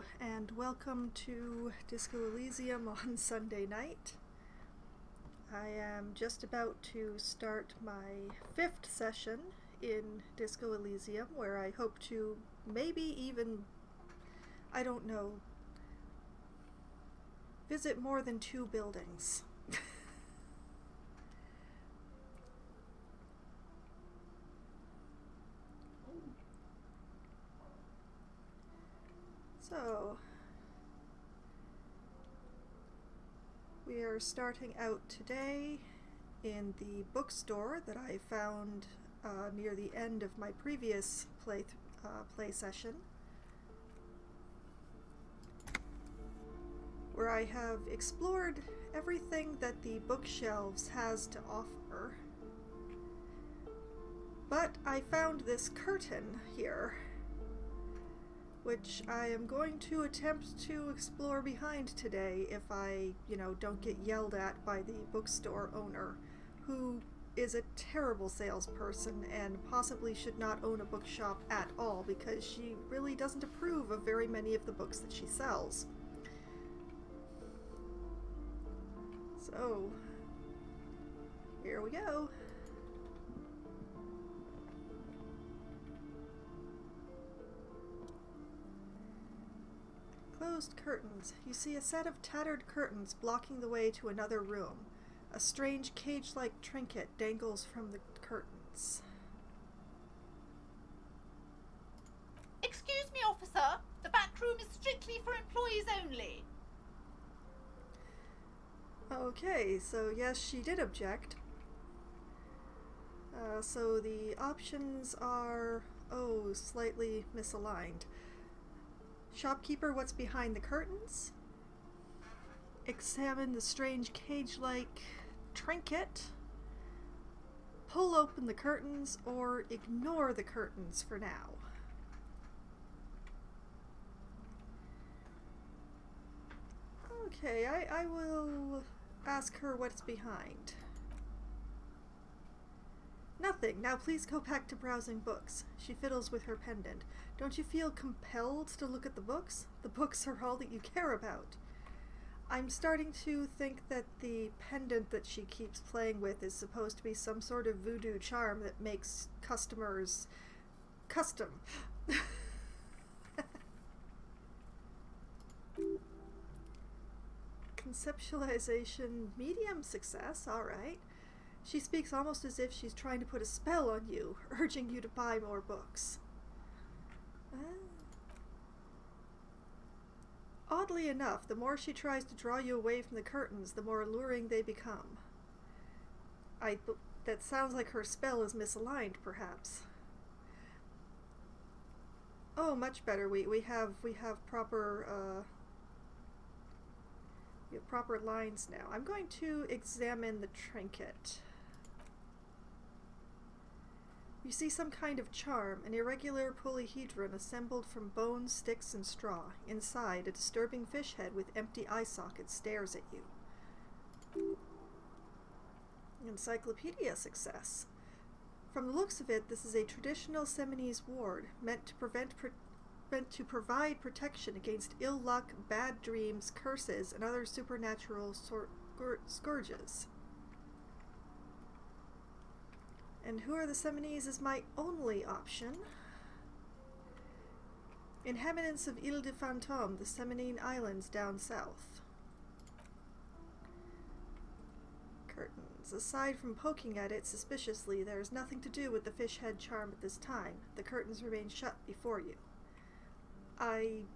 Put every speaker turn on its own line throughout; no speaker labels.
Hello, and welcome to Disco Elysium on Sunday night. I am just about to start my 5th session in Disco Elysium, where I hope to maybe even, I don't know, visit more than 2 buildings. So, we are starting out today in the bookstore that I found near the end of my previous play session, where I have explored everything that the bookshelves has to offer. But I found this curtain here, which I am going to attempt to explore behind today if I, don't get yelled at by the bookstore owner, who is a terrible salesperson and possibly should not own a bookshop at all because she really doesn't approve of very many of the books that she sells. So, here we go. Closed curtains. You see a set of tattered curtains blocking the way to another room. A strange cage-like trinket dangles from the curtains.
Excuse me, officer. The back room is strictly for employees only.
Okay, so yes, she did object. So the options are, slightly misaligned. Shopkeeper, what's behind the curtains? Examine the strange cage-like trinket. Pull open the curtains, or ignore the curtains for now. Okay, I will ask her what's behind. Nothing. Now please go back to browsing books. She fiddles with her pendant. Don't you feel compelled to look at the books? The books are all that you care about. I'm starting to think that the pendant that she keeps playing with is supposed to be some sort of voodoo charm that makes customers custom. Conceptualization, medium success, alright. She speaks almost as if she's trying to put a spell on you, urging you to buy more books. Oddly enough, the more she tries to draw you away from the curtains, the more alluring they become. That sounds like her spell is misaligned, perhaps. Oh, much better. We have proper proper lines now. I'm going to examine the trinket. You see some kind of charm, an irregular polyhedron assembled from bones, sticks, and straw. Inside, a disturbing fish head with empty eye sockets stares at you. Encyclopedia success. From the looks of it, this is a traditional Seminese ward, meant to provide protection against ill luck, bad dreams, curses, and other supernatural scourges. And who are the Seminese is my only option. Inhabitants of Ile de Fantôme, the Seminine Islands down south. Curtains. Aside from poking at it suspiciously, there is nothing to do with the fish head charm at this time. The curtains remain shut before you. I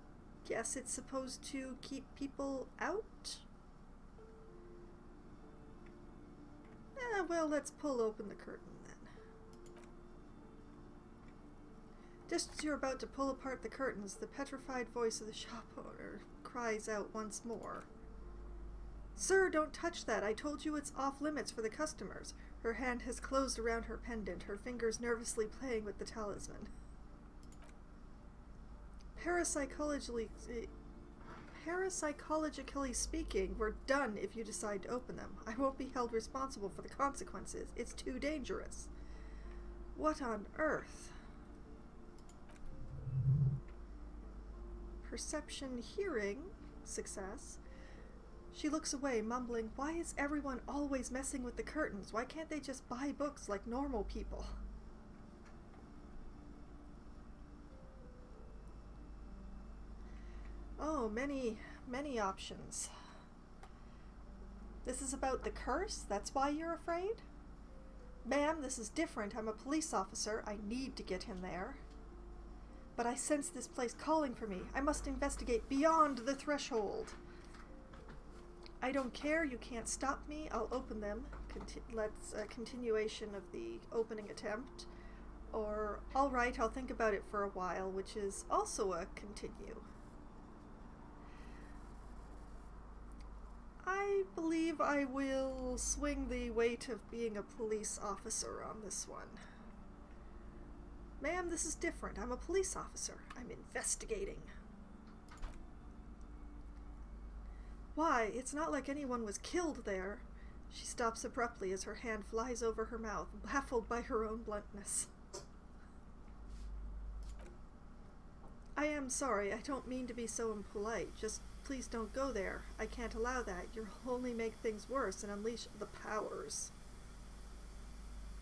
guess it's supposed to keep people out? Well, let's pull open the curtain then. Just as you're about to pull apart the curtains, the petrified voice of the shop owner cries out once more. Sir, don't touch that. I told you it's off limits for the customers. Her hand has closed around her pendant, her fingers nervously playing with the talisman. Parapsychologically speaking, we're done if you decide to open them. I won't be held responsible for the consequences. It's too dangerous. What on earth? Perception, hearing, success. She looks away, mumbling, "Why is everyone always messing with the curtains? Why can't they just buy books like normal people?" Oh, many options. This is about the curse? That's why you're afraid? Ma'am, this is different. I'm a police officer. I need to get him there. But I sense this place calling for me. I must investigate beyond the threshold. I don't care. You can't stop me. I'll open them. Let's a continuation of the opening attempt. Or, all right, I'll think about it for a while, which is also a continue. I believe I will swing the weight of being a police officer on this one. Ma'am, this is different. I'm a police officer. I'm investigating. Why? It's not like anyone was killed there. She stops abruptly as her hand flies over her mouth, baffled by her own bluntness. I am sorry. I don't mean to be so impolite. Just please don't go there. I can't allow that. You'll only make things worse and unleash the powers.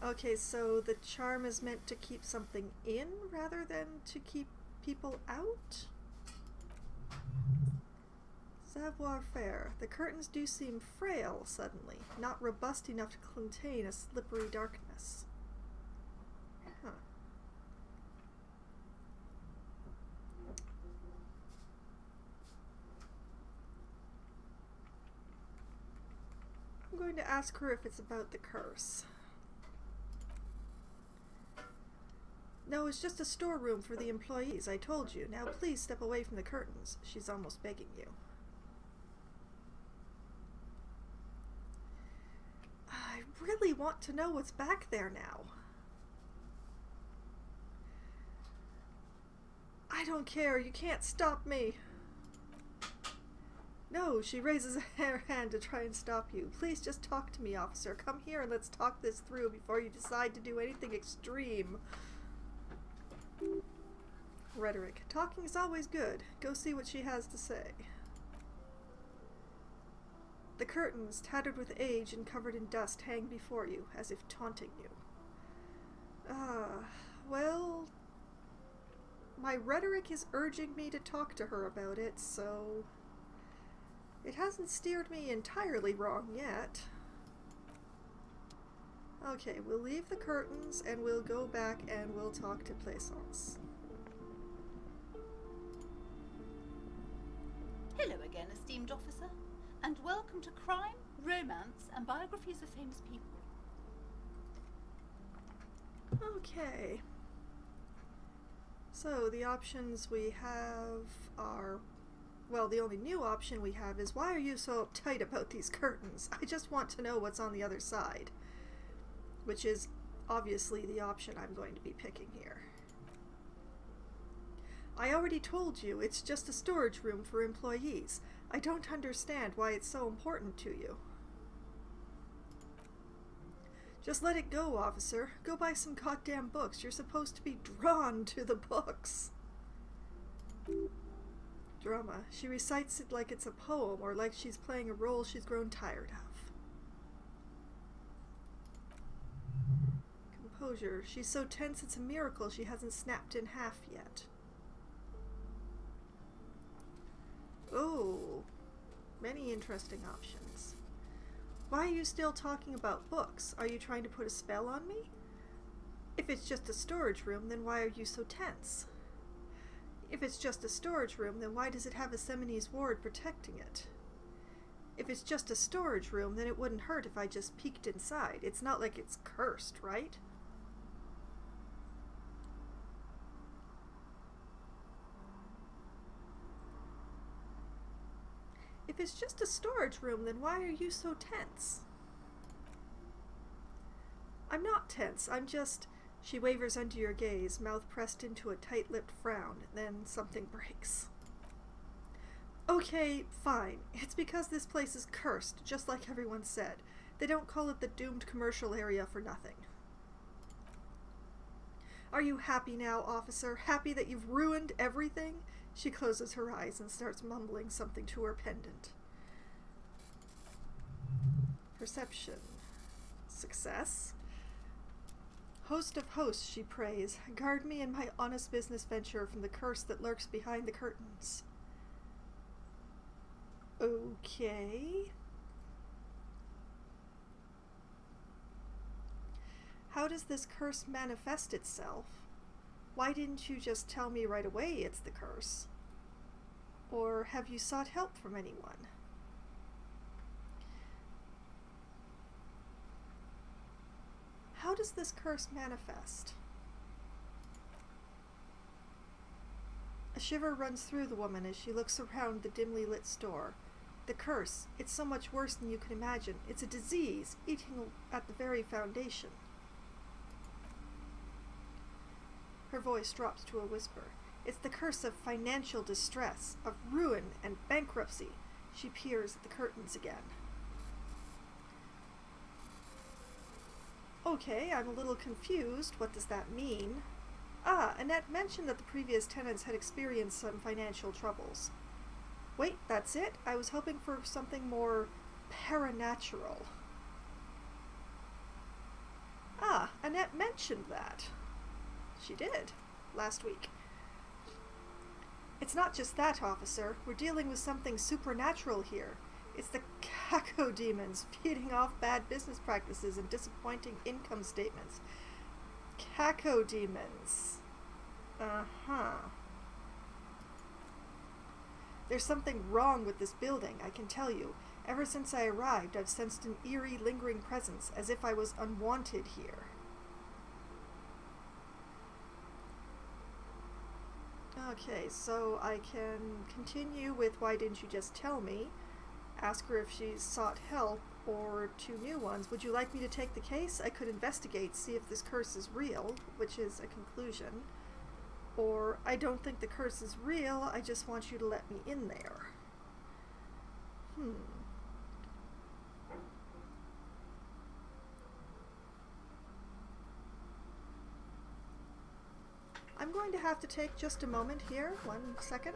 Okay, so the charm is meant to keep something in rather than to keep people out? Savoir-faire. The curtains do seem frail suddenly, not robust enough to contain a slippery darkness. Huh. I'm going to ask her if it's about the curse. No, it's just a storeroom for the employees, I told you. Now please step away from the curtains. She's almost begging you. I really want to know what's back there now. I don't care. You can't stop me. No, she raises her hand to try and stop you. Please just talk to me, officer. Come here and let's talk this through before you decide to do anything extreme. Rhetoric. Talking is always good. Go see what she has to say. The curtains, tattered with age and covered in dust, hang before you, as if taunting you. Well, my rhetoric is urging me to talk to her about it, so it hasn't steered me entirely wrong yet. Okay, we'll leave the curtains and we'll go back and we'll talk to Plaisance.
Hello again, esteemed officer, and welcome to Crime, Romance, and Biographies of Famous People.
Okay. So the options we have are, well, the only new option we have is, why are you so uptight about these curtains? I just want to know what's on the other side. Which is obviously the option I'm going to be picking here. I already told you, it's just a storage room for employees. I don't understand why it's so important to you. Just let it go, officer. Go buy some goddamn books. You're supposed to be drawn to the books. Drama. She recites it like it's a poem or like she's playing a role she's grown tired of. Composure. She's so tense it's a miracle she hasn't snapped in half yet. Oh, many interesting options. Why are you still talking about books? Are you trying to put a spell on me? If it's just a storage room, then why are you so tense? If it's just a storage room, then why does it have a Seminese ward protecting it? If it's just a storage room, then it wouldn't hurt if I just peeked inside. It's not like it's cursed, right? If it's just a storage room, then why are you so tense? I'm not tense, I'm just... She wavers under your gaze, mouth pressed into a tight-lipped frown, then something breaks. Okay, fine. It's because this place is cursed, just like everyone said. They don't call it the doomed commercial area for nothing. Are you happy now, officer? Happy that you've ruined everything? She closes her eyes and starts mumbling something to her pendant. Perception. Success. Host of hosts, she prays, guard me in my honest business venture from the curse that lurks behind the curtains. Okay. How does this curse manifest itself? Why didn't you just tell me right away it's the curse? Or have you sought help from anyone? How does this curse manifest? A shiver runs through the woman as she looks around the dimly lit store. The curse, it's so much worse than you can imagine. It's a disease, eating at the very foundation. Her voice drops to a whisper. It's the curse of financial distress, of ruin and bankruptcy. She peers at the curtains again. Okay, I'm a little confused. What does that mean? Ah, Annette mentioned that the previous tenants had experienced some financial troubles. Wait, that's it? I was hoping for something more paranatural. Ah, Annette mentioned that. She did, last week. It's not just that, officer. We're dealing with something supernatural here. It's the cacodemons feeding off bad business practices and disappointing income statements. Cacodemons. Uh-huh. There's something wrong with this building, I can tell you. Ever since I arrived, I've sensed an eerie, lingering presence, as if I was unwanted here. Okay, so I can continue with why didn't you just tell me? Ask her if she's sought help, or two new ones. Would you like me to take the case? I could investigate, see if this curse is real, which is a conclusion. Or, I don't think the curse is real, I just want you to let me in there. I'm going to have to take just a moment here. 1 second.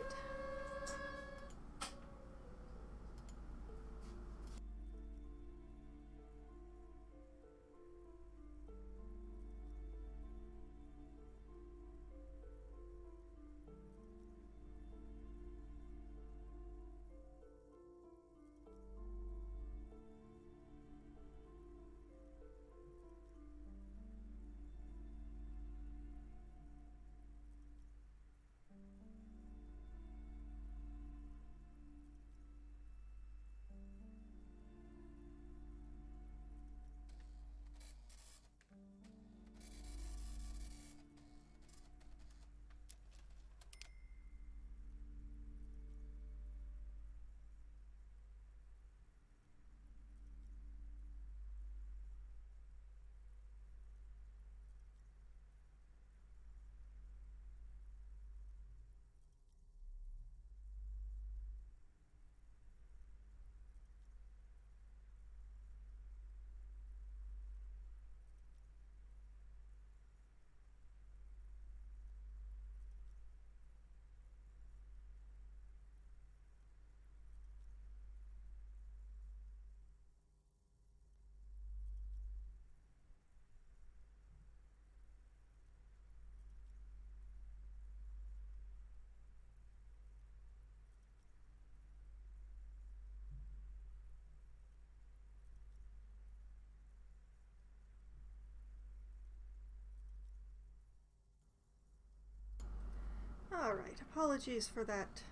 Alright, apologies for that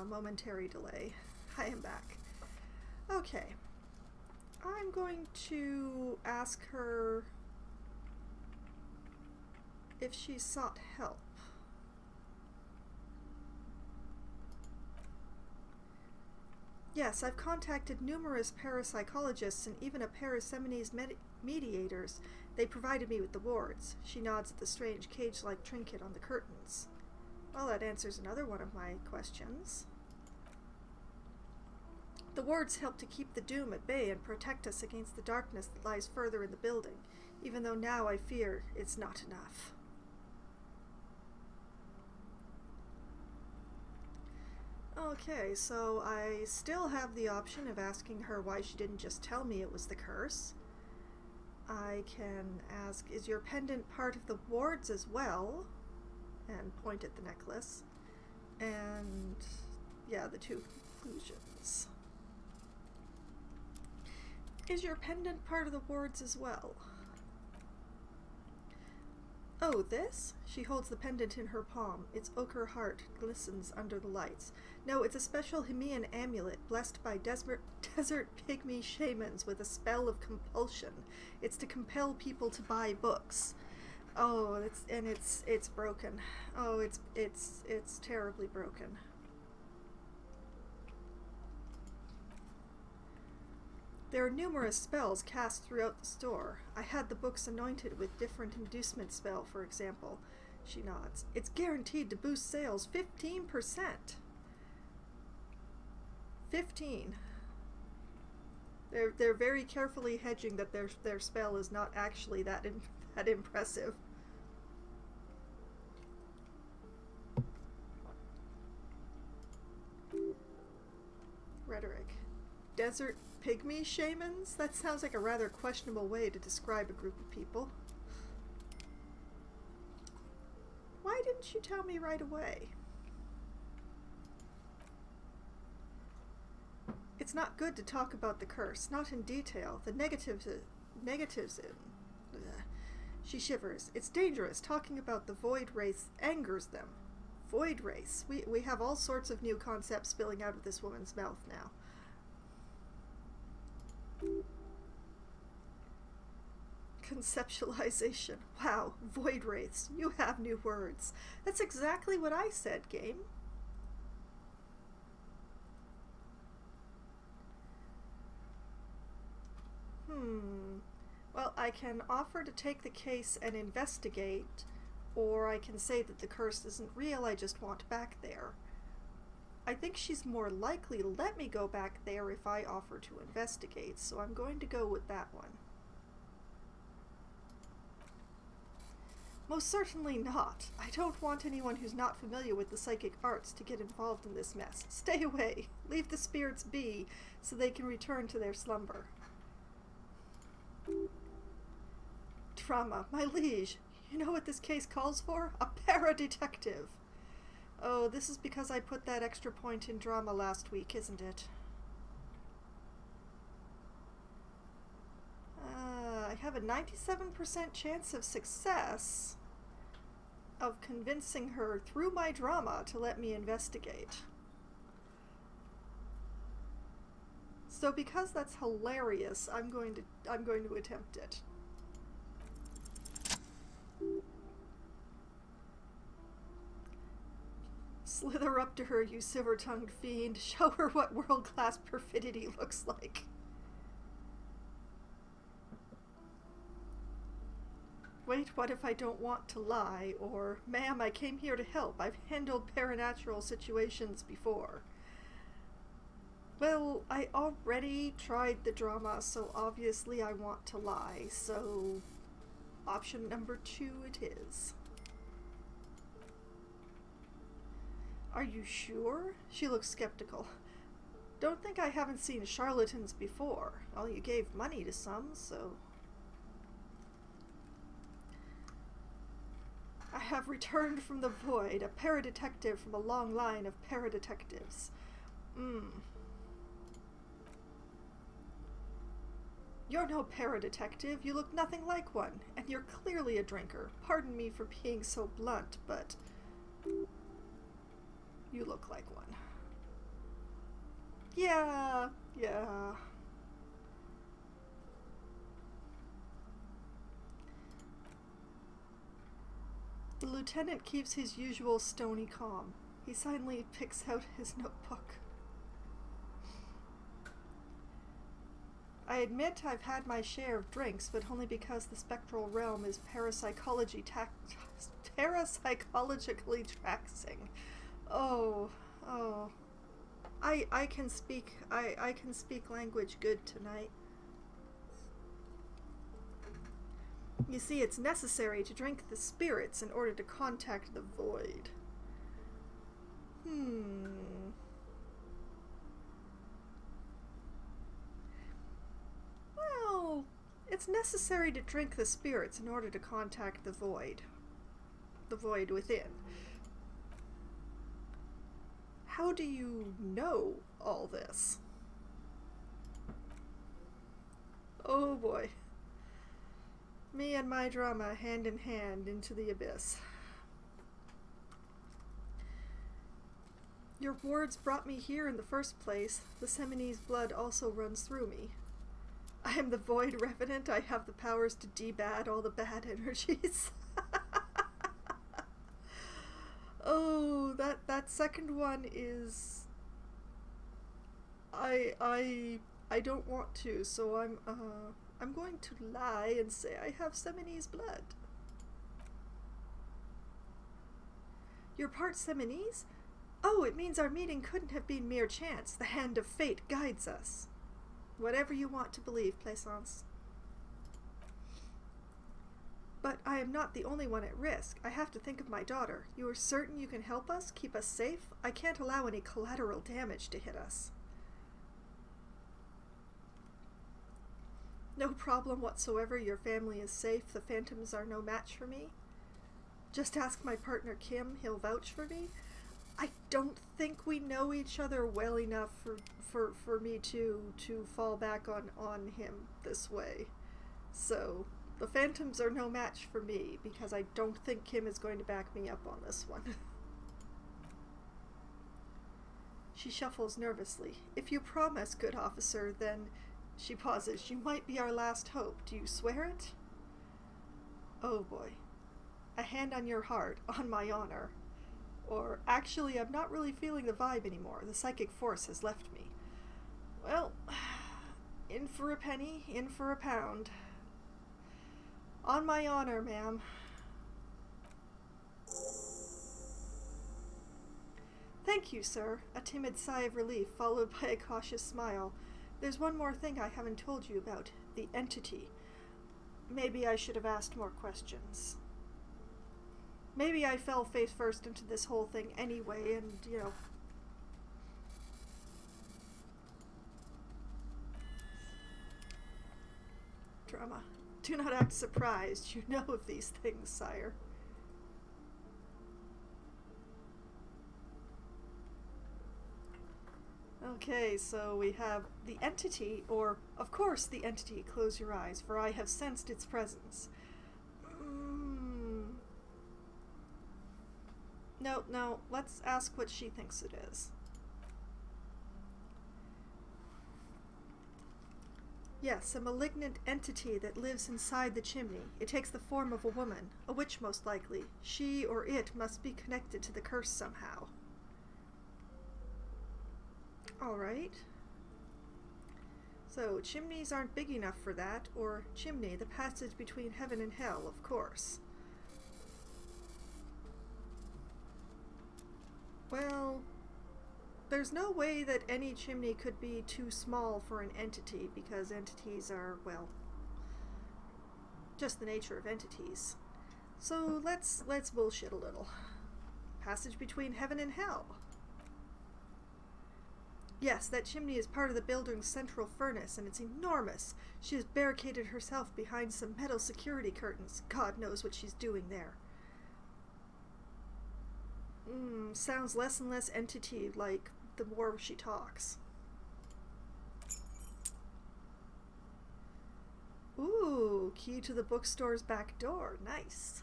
momentary delay. I am back. Okay. I'm going to ask her if she sought help. Yes, I've contacted numerous parapsychologists and even a pair of Semines mediators. They provided me with the wards. She nods at the strange cage-like trinket on the curtains. Well, that answers another one of my questions. The wards help to keep the doom at bay and protect us against the darkness that lies further in the building, even though now I fear it's not enough. Okay, so I still have the option of asking her why she didn't just tell me it was the curse. I can ask, is your pendant part of the wards as well? And point at the necklace. And yeah, the two conclusions. Is your pendant part of the wards as well? Oh, this? She holds the pendant in her palm. Its ochre heart glistens under the lights. No, it's a special Himian amulet blessed by desert pygmy shamans with a spell of compulsion. It's to compel people to buy books. Oh, it's broken. Oh, it's terribly broken. There are numerous spells cast throughout the store. I had the books anointed with different inducement spell, for example. She nods. It's guaranteed to boost sales 15%. 15. They're very carefully hedging that their spell is not actually that impressive. Rhetoric. Desert pygmy shamans? That sounds like a rather questionable way to describe a group of people. Why didn't you tell me right away? It's not good to talk about the curse, not in detail. The negatives in... She shivers. It's dangerous. Talking about the void race angers them. Void race. We have all sorts of new concepts spilling out of this woman's mouth now. Conceptualization. Wow, void wraiths. You have new words. That's exactly what I said, game. Well, I can offer to take the case and investigate, or I can say that the curse isn't real, I just want back there. I think she's more likely to let me go back there if I offer to investigate, so I'm going to go with that one. Most certainly not. I don't want anyone who's not familiar with the psychic arts to get involved in this mess. Stay away. Leave the spirits be, so they can return to their slumber. Drama, my liege. You know what this case calls for? A para-detective. Oh, this is because I put that extra point in drama last week, isn't it? I have a 97% chance of success of convincing her through my drama to let me investigate. So because that's hilarious, I'm going to attempt it. Slither up to her, you silver-tongued fiend. Show her what world-class perfidy looks like. Wait, what if I don't want to lie? Or, ma'am, I came here to help. I've handled paranatural situations before. Well, I already tried the drama, so obviously I want to lie. So, option number 2 it is. Are you sure? She looks skeptical. Don't think I haven't seen charlatans before. Well, you gave money to some, so... I have returned from the void, a paradetective from a long line of paradetectives. You're no paradetective. You look nothing like one, and you're clearly a drinker. Pardon me for being so blunt, but... you look like one. Yeah. The lieutenant keeps his usual stony calm. He silently picks out his notebook. I admit I've had my share of drinks, but only because the spectral realm is parapsychologically taxing. Oh. I can speak language good tonight. You see, it's necessary to drink the spirits in order to contact the void. It's necessary to drink the spirits in order to contact the void within. How do you know all this? Oh boy. Me and my drama hand in hand into the abyss. Your words brought me here in the first place. The Seminese blood also runs through me. I am the Void Revenant. I have the powers to debad all the bad energies. Oh, that second one is... I don't want to, so I'm going to lie and say I have Seminese blood. You're part Seminese? Oh, it means our meeting couldn't have been mere chance. The hand of fate guides us. Whatever you want to believe, Plaisance. But I am not the only one at risk. I have to think of my daughter. You are certain you can help us, keep us safe? I can't allow any collateral damage to hit us. No problem whatsoever. Your family is safe. The phantoms are no match for me. Just ask my partner Kim. He'll vouch for me. I don't think we know each other well enough for me to fall back on him this way. So, the phantoms are no match for me, because I don't think Kim is going to back me up on this one. She shuffles nervously. If you promise, good officer, then... She pauses. You might be our last hope. Do you swear it? Oh boy. A hand on your heart, on my honor. Or, actually, I'm not really feeling the vibe anymore. The psychic force has left me. Well, in for a penny, in for a pound. On my honor, ma'am. Thank you, sir. A timid sigh of relief, followed by a cautious smile. There's one more thing I haven't told you about. The entity. Maybe I should have asked more questions. Maybe I fell face first into this whole thing anyway, and, you know... Drama. Do not act surprised. You know of these things, sire. Okay, so we have the entity, or, of course, the entity. Close your eyes, for I have sensed its presence. No, let's ask what she thinks it is. Yes, a malignant entity that lives inside the chimney. It takes the form of a woman, a witch most likely. She or it must be connected to the curse somehow. Alright. So, chimneys aren't big enough for that, or chimney, the passage between heaven and hell, of course. Well, there's no way that any chimney could be too small for an entity, because entities are, well, just the nature of entities. So let's bullshit a little. Passage between heaven and hell. Yes, that chimney is part of the building's central furnace, and it's enormous. She has barricaded herself behind some metal security curtains. God knows what she's doing there. Sounds less and less entity-like the more she talks. Ooh, key to the bookstore's back door. Nice.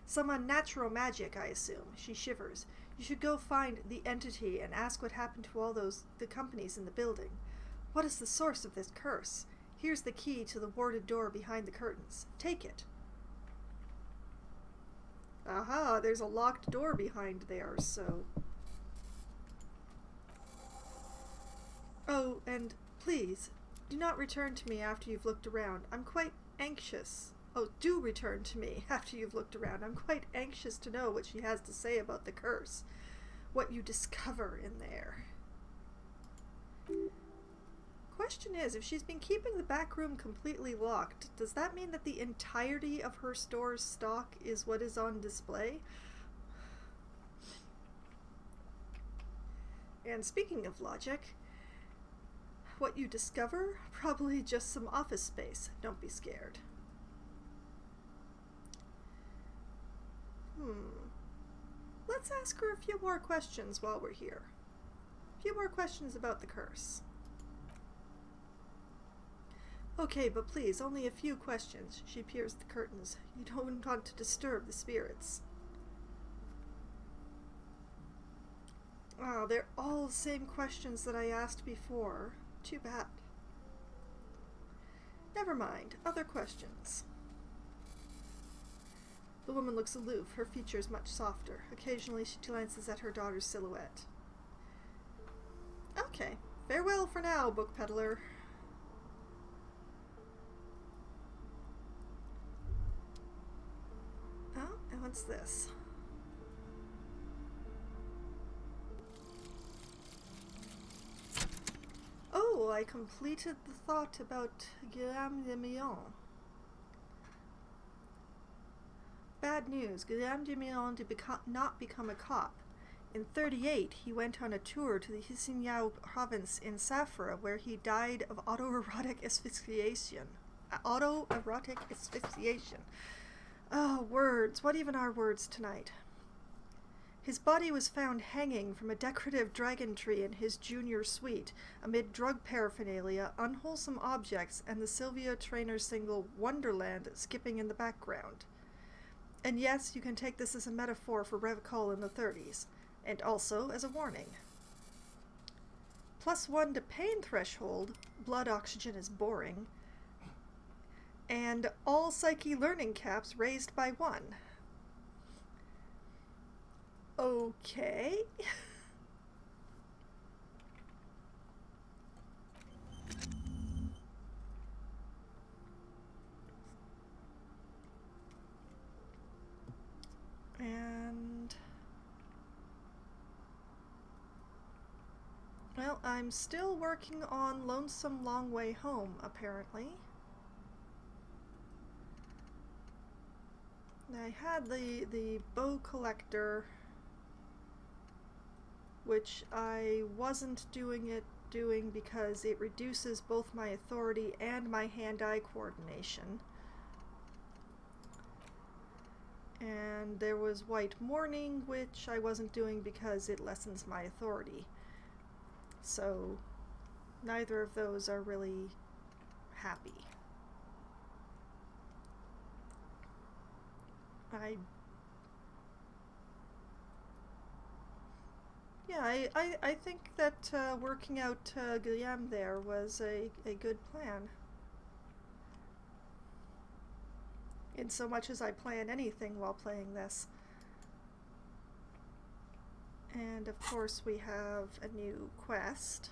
Some unnatural magic, I assume. She shivers. You should go find the entity and ask what happened to all the companies in the building. What is the source of this curse? Here's the key to the warded door behind the curtains. Take it. Aha, there's a locked door behind there, so... Oh, and please, do not return to me after you've looked around. I'm quite anxious. Oh, do return to me after you've looked around. I'm quite anxious to know what she has to say about the curse. What you discover in there. Question is, if she's been keeping the back room completely locked, does that mean that the entirety of her store's stock is what is on display? And speaking of logic, what you discover? Probably just some office space. Don't be scared. Let's ask her a few more questions while we're here. A few more questions about the curse. Okay, but please, only a few questions. She peers the curtains. You don't want to disturb the spirits. Oh, they're all the same questions that I asked before. Too bad. Never mind. Other questions. The woman looks aloof, her features much softer. Occasionally she glances at her daughter's silhouette. Okay. Farewell for now, book peddler. Oh, and what's this? Oh, I completed the thought about Guillaume de Millon. Bad news. Guillaume de Millon did not become a cop. In 1938, he went on a tour to the Elysium province in Safra, where he died of autoerotic asphyxiation. Autoerotic asphyxiation. Oh, words. What even are words tonight? His body was found hanging from a decorative dragon tree in his junior suite, amid drug paraphernalia, unwholesome objects, and the Sylvia Traynor single Wonderland skipping in the background. And yes, you can take this as a metaphor for Revcol in the 30s, and also as a warning. +1 to pain threshold, blood oxygen is boring, and all psyche learning caps raised by 1. Okay. And well, I'm still working on Lonesome Long Way Home, apparently. I had the bow collector, which I wasn't doing because it reduces both my authority and my hand-eye coordination. And there was White Morning, which I wasn't doing because it lessens my authority. So neither of those are really happy. I think that working out Guillaume there was a good plan. In so much as I plan anything while playing this. And of course we have a new quest,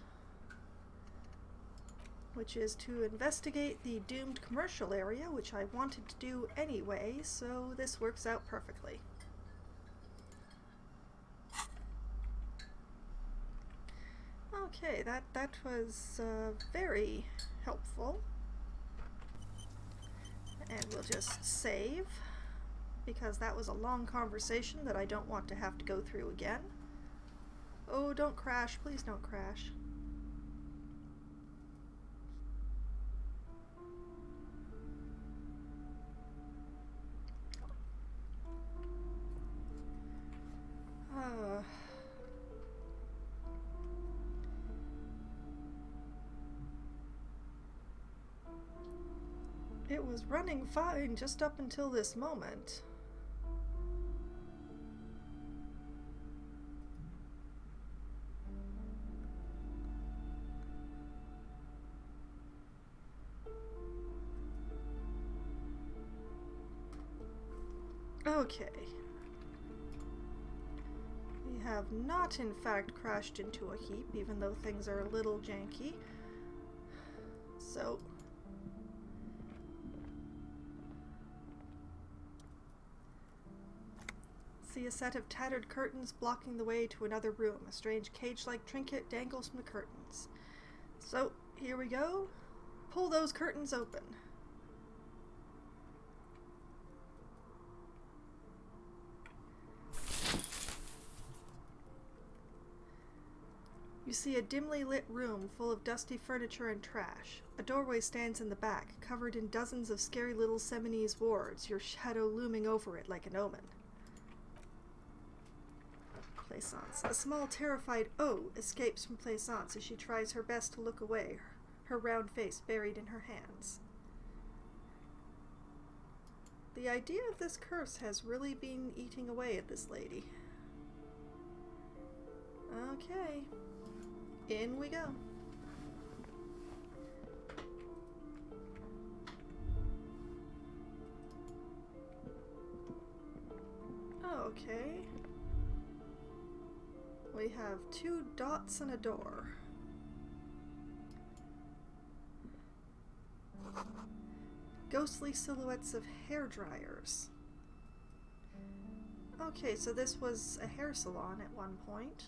which is to investigate the doomed commercial area, which I wanted to do anyway, so this works out perfectly. Okay, that was very helpful. And we'll just save, because that was a long conversation that I don't want to have to go through again. Oh, don't crash. Please don't crash. It was running fine just up until this moment. Okay. We have not in fact crashed into a heap, even though things are a little janky. So see a set of tattered curtains blocking the way to another room. A strange cage-like trinket dangles from the curtains. So, here we go. Pull those curtains open. You see a dimly lit room full of dusty furniture and trash. A doorway stands in the back, covered in dozens of scary little Seminese wards, your shadow looming over it like an omen. Plaisance. A small, terrified O escapes from Plaisance as she tries her best to look away, her round face buried in her hands. The idea of this curse has really been eating away at this lady. Okay. In we go. Okay. We have 2 dots and a door. Ghostly silhouettes of hair dryers. Okay, so this was a hair salon at one point.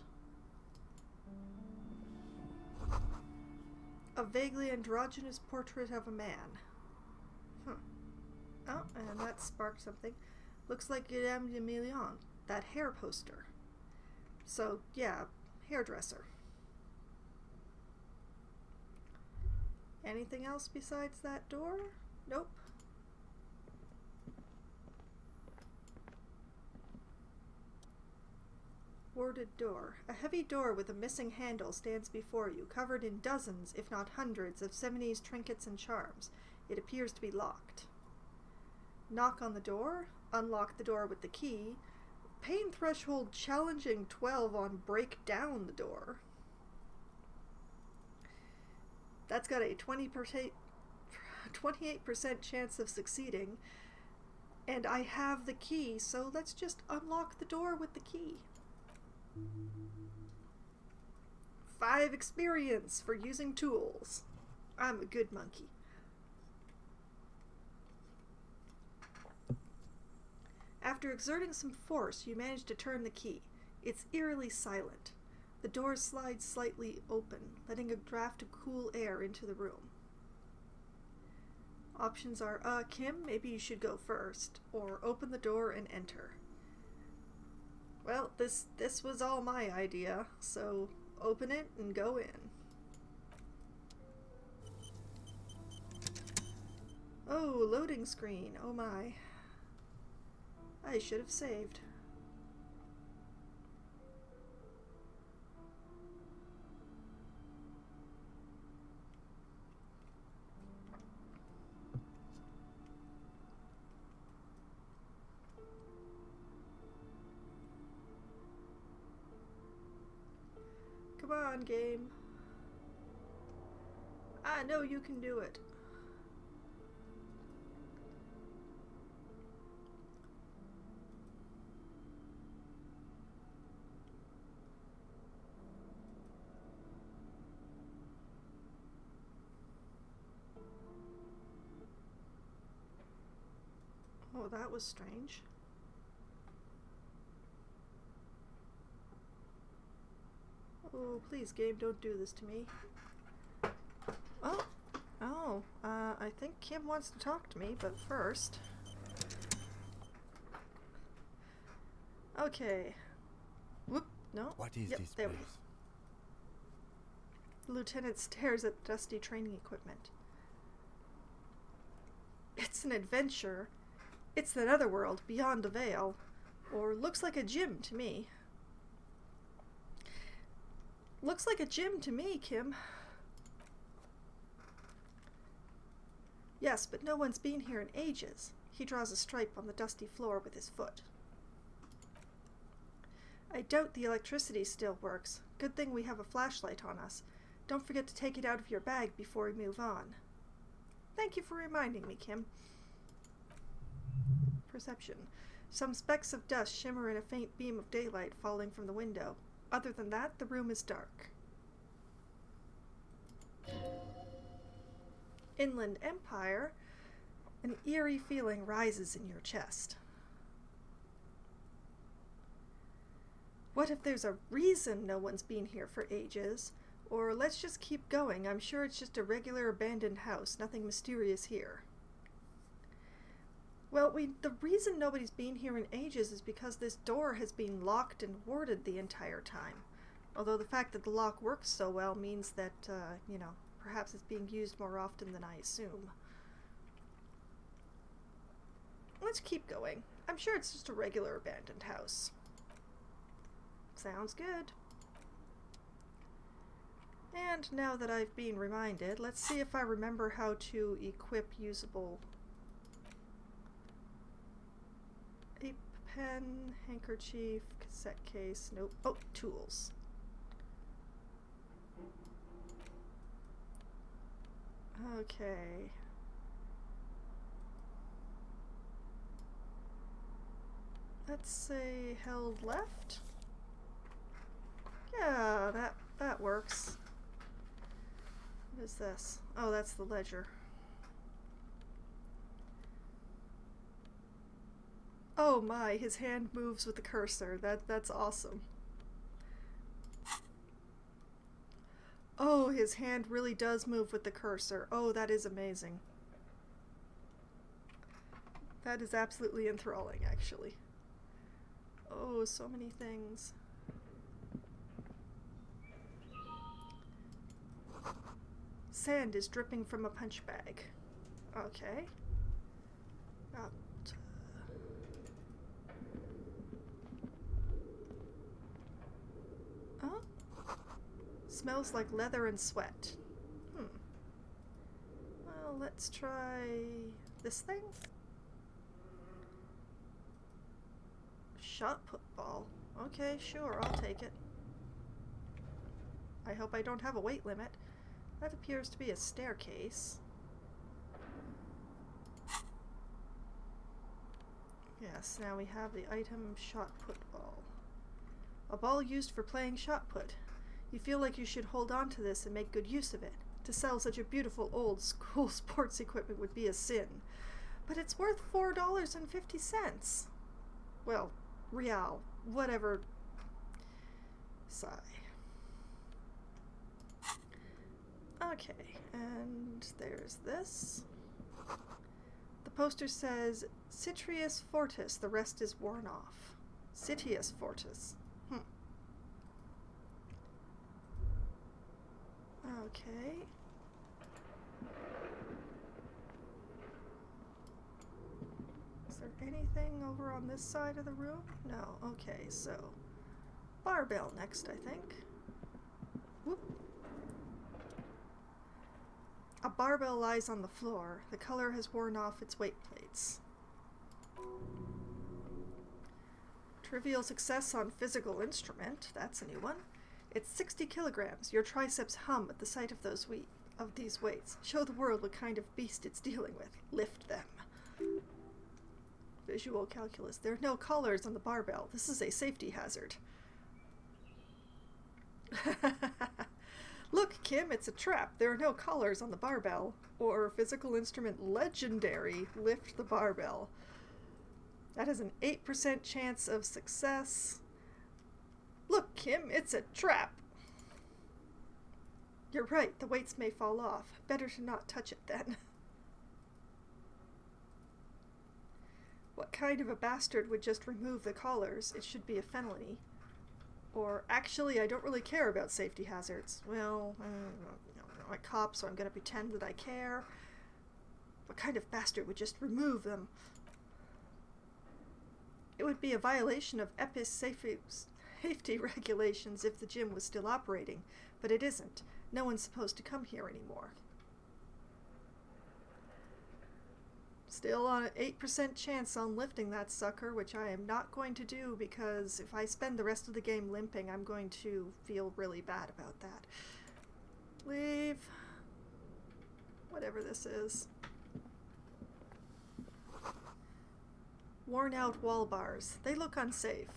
A vaguely androgynous portrait of a man. Oh, and that sparked something. Looks like Guillaume de Million, that hair poster. So, yeah, hairdresser. Anything else besides that door? Nope. Warded door. A heavy door with a missing handle stands before you, covered in dozens, if not hundreds, of Seminese trinkets and charms. It appears to be locked. Knock on the door. Unlock the door with the key. Pain threshold challenging 12 on break down the door. That's got a 28% chance of succeeding. And I have the key, so let's just unlock the door with the key. 5 experience for using tools. I'm a good monkey. After exerting some force, you manage to turn the key. It's eerily silent. The door slides slightly open, letting a draft of cool air into the room. Options are, Kim, maybe you should go first, or open the door and enter. Well, this was all my idea, so open it and go in. Oh, loading screen, oh my. I should have saved. Come on, game. I know you can do it. Oh, that was strange. Oh, please, game, don't do this to me. I think Kim wants to talk to me, but first... Okay. Whoop, no.
What is this
there we
place?
go. The lieutenant stares at dusty training equipment. It's an adventure. It's the netherworld beyond the veil. Or looks like a gym to me. Looks like a gym to me, Kim. Yes, but no one's been here in ages. He draws a stripe on the dusty floor with his foot. I doubt the electricity still works. Good thing we have a flashlight on us. Don't forget to take it out of your bag before we move on. Thank you for reminding me, Kim. Perception. Some specks of dust shimmer in a faint beam of daylight falling from the window. Other than that, the room is dark. Inland Empire. An eerie feeling rises in your chest. What if there's a reason no one's been here for ages? Or let's just keep going. I'm sure it's just a regular abandoned house. Nothing mysterious here. Well, the reason nobody's been here in ages is because this door has been locked and warded the entire time. Although the fact that the lock works so well means that, perhaps it's being used more often than I assume. Let's keep going. I'm sure it's just a regular abandoned house. Sounds good. And now that I've been reminded, let's see if I remember how to equip usable ape pen, handkerchief, cassette case, nope. Oh, tools. Okay. Let's say held left. Yeah, that works. What is this? Oh, that's the ledger. Oh my, his hand moves with the cursor. That's awesome. Oh, his hand really does move with the cursor. Oh, that is amazing. That is absolutely enthralling, actually. Oh, so many things. Sand is dripping from a punch bag. Okay. Oh. Smells like leather and sweat. Well, let's try this thing. Shot put ball. Okay, sure, I'll take it. I hope I don't have a weight limit. That appears to be a staircase. Yes, now we have the item shot put ball. A ball used for playing shot put. You feel like you should hold on to this and make good use of it. To sell such a beautiful old school sports equipment would be a sin. But it's worth $4.50. Well, real, whatever. Sigh. Okay, and there's this. The poster says, Citrius Fortis, the rest is worn off. Citius Fortis. Okay. Is there anything over on this side of the room? No. Okay, so barbell next, I think. Whoop. A barbell lies on the floor. The color has worn off its weight plates. Trivial success on physical instrument. That's a new one. It's 60 kilograms. Your triceps hum at the sight of these weights. Show the world what kind of beast it's dealing with. Lift them. Visual calculus. There are no collars on the barbell. This is a safety hazard. Look, Kim, it's a trap. There are no collars on the barbell. Or physical instrument legendary. Lift the barbell. That has an 8% chance of success. Look, Kim, it's a trap. You're right, the weights may fall off. Better to not touch it then. What kind of a bastard would just remove the collars? It should be a felony. Or, actually, I don't really care about safety hazards. Well, I'm a cop, so I'm going to pretend that I care. What kind of bastard would just remove them? It would be a violation of EPIS safety regulations if the gym was still operating, but it isn't. No one's supposed to come here anymore. Still on an 8% chance on lifting that sucker, which I am not going to do because if I spend the rest of the game limping, I'm going to feel really bad about that. Leave. Whatever this is. Worn out wall bars. They look unsafe.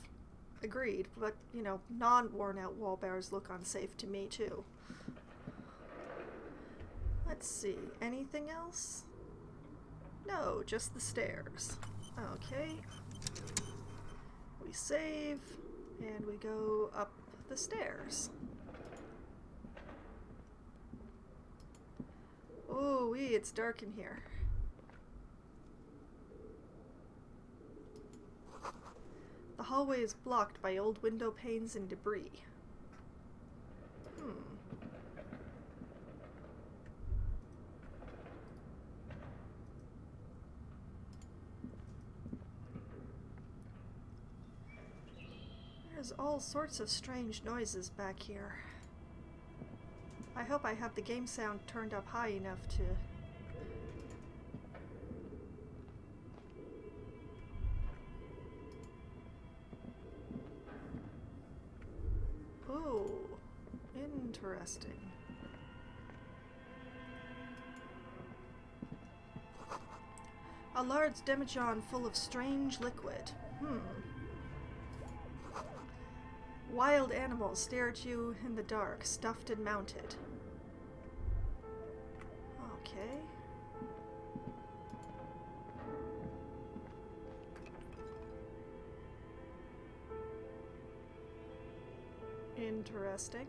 Agreed, but, non-worn out wall bars look unsafe to me too. Let's see. Anything else? No, just the stairs. Okay. We save, and we go up the stairs. Oh, it's dark in here. The hallway is blocked by old window panes and debris. There's all sorts of strange noises back here. I hope I have the game sound turned up high enough to... Oh, interesting. A large demijohn full of strange liquid. Wild animals stare at you in the dark, stuffed and mounted. Okay. Interesting.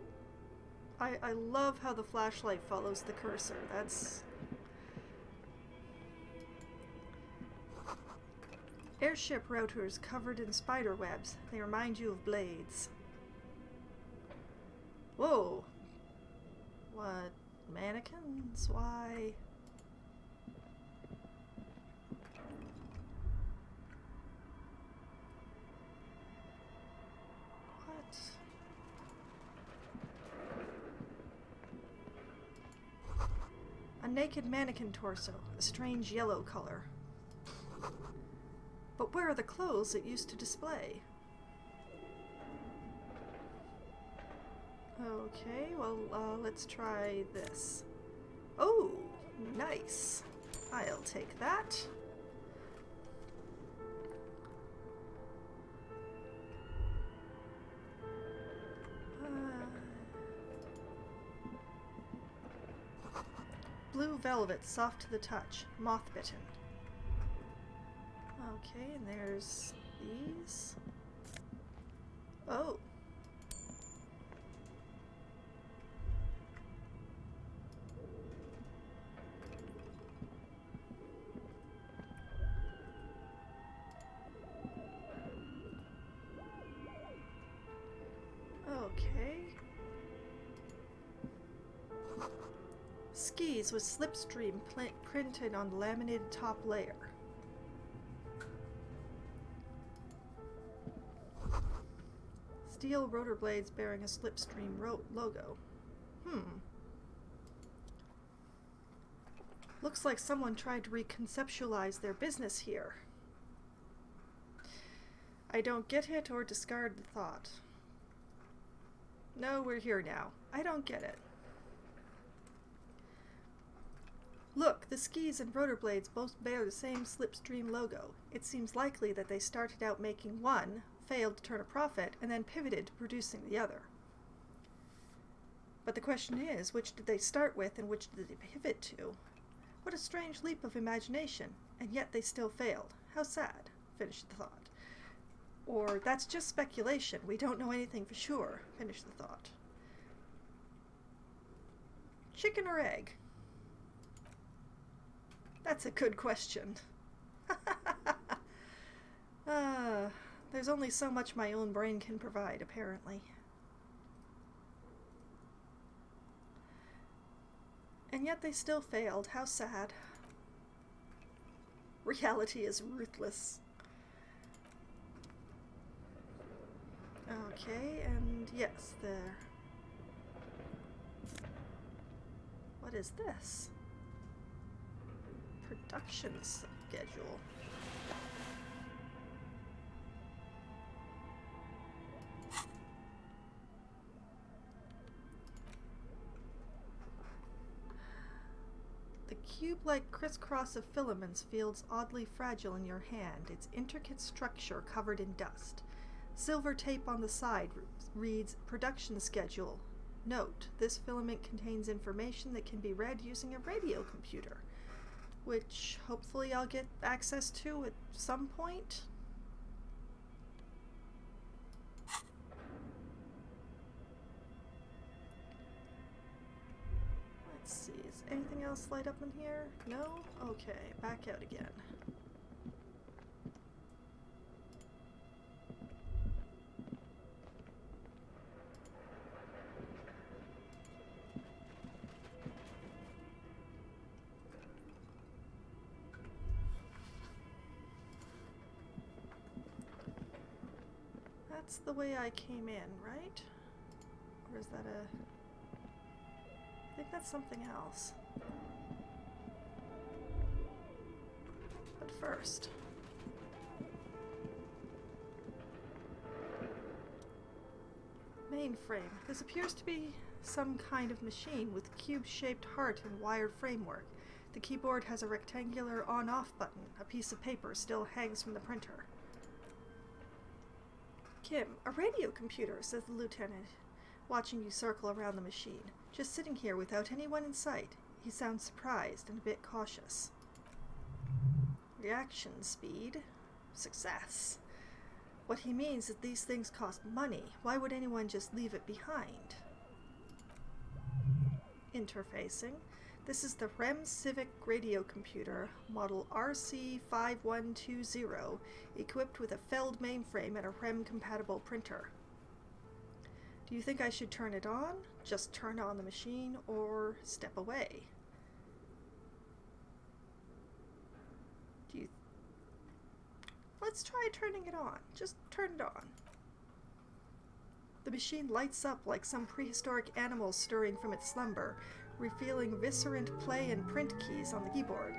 I love how the flashlight follows the cursor. That's... Airship routers covered in spider webs. They remind you of blades. Whoa. What? Mannequins? Why? What? A naked mannequin torso, a strange yellow color. But where are the clothes it used to display? Okay, well, let's try this. Oh, nice. I'll take that. Blue velvet, soft to the touch, moth-bitten. Okay, and there's these. Oh. Okay. Skis with slipstream printed on the laminated top layer. Steel rotor blades bearing a slipstream logo. Looks like someone tried to reconceptualize their business here. I don't get it or discard the thought. No, we're here now. I don't get it. Look, the skis and rotor blades both bear the same slipstream logo. It seems likely that they started out making one, failed to turn a profit, and then pivoted to producing the other. But the question is, which did they start with and which did they pivot to? What a strange leap of imagination, and yet they still failed. How sad, finished the thought. Or, that's just speculation, we don't know anything for sure, finished the thought. Chicken or egg? That's a good question. There's only so much my own brain can provide, apparently. And yet they still failed. How sad. Reality is ruthless. Okay, and yes, there. What is this? Production schedule. The cube-like crisscross of filaments feels oddly fragile in your hand, its intricate structure covered in dust. Silver tape on the side reads, Production Schedule. Note, this filament contains information that can be read using a radio computer, which hopefully I'll get access to at some point. Let's see, is anything else light up in here? No? Okay, back out again. That's the way I came in, right? Or is that a... I think that's something else. But first... Mainframe. This appears to be some kind of machine with cube-shaped heart and wired framework. The keyboard has a rectangular on-off button. A piece of paper still hangs from the printer. Kim, a radio computer, says the lieutenant, watching you circle around the machine. Just sitting here without anyone in sight. He sounds surprised and a bit cautious. Reaction speed. Success. What he means is these things cost money. Why would anyone just leave it behind? Interfacing. This is the REM Civic radio computer, model RC5120, equipped with a Feld mainframe and a REM-compatible printer. Do you think I should turn it on, just turn on the machine, or step away? Let's try turning it on. Just turn it on. The machine lights up like some prehistoric animal stirring from its slumber, revealing viscerant play and print keys on the keyboard.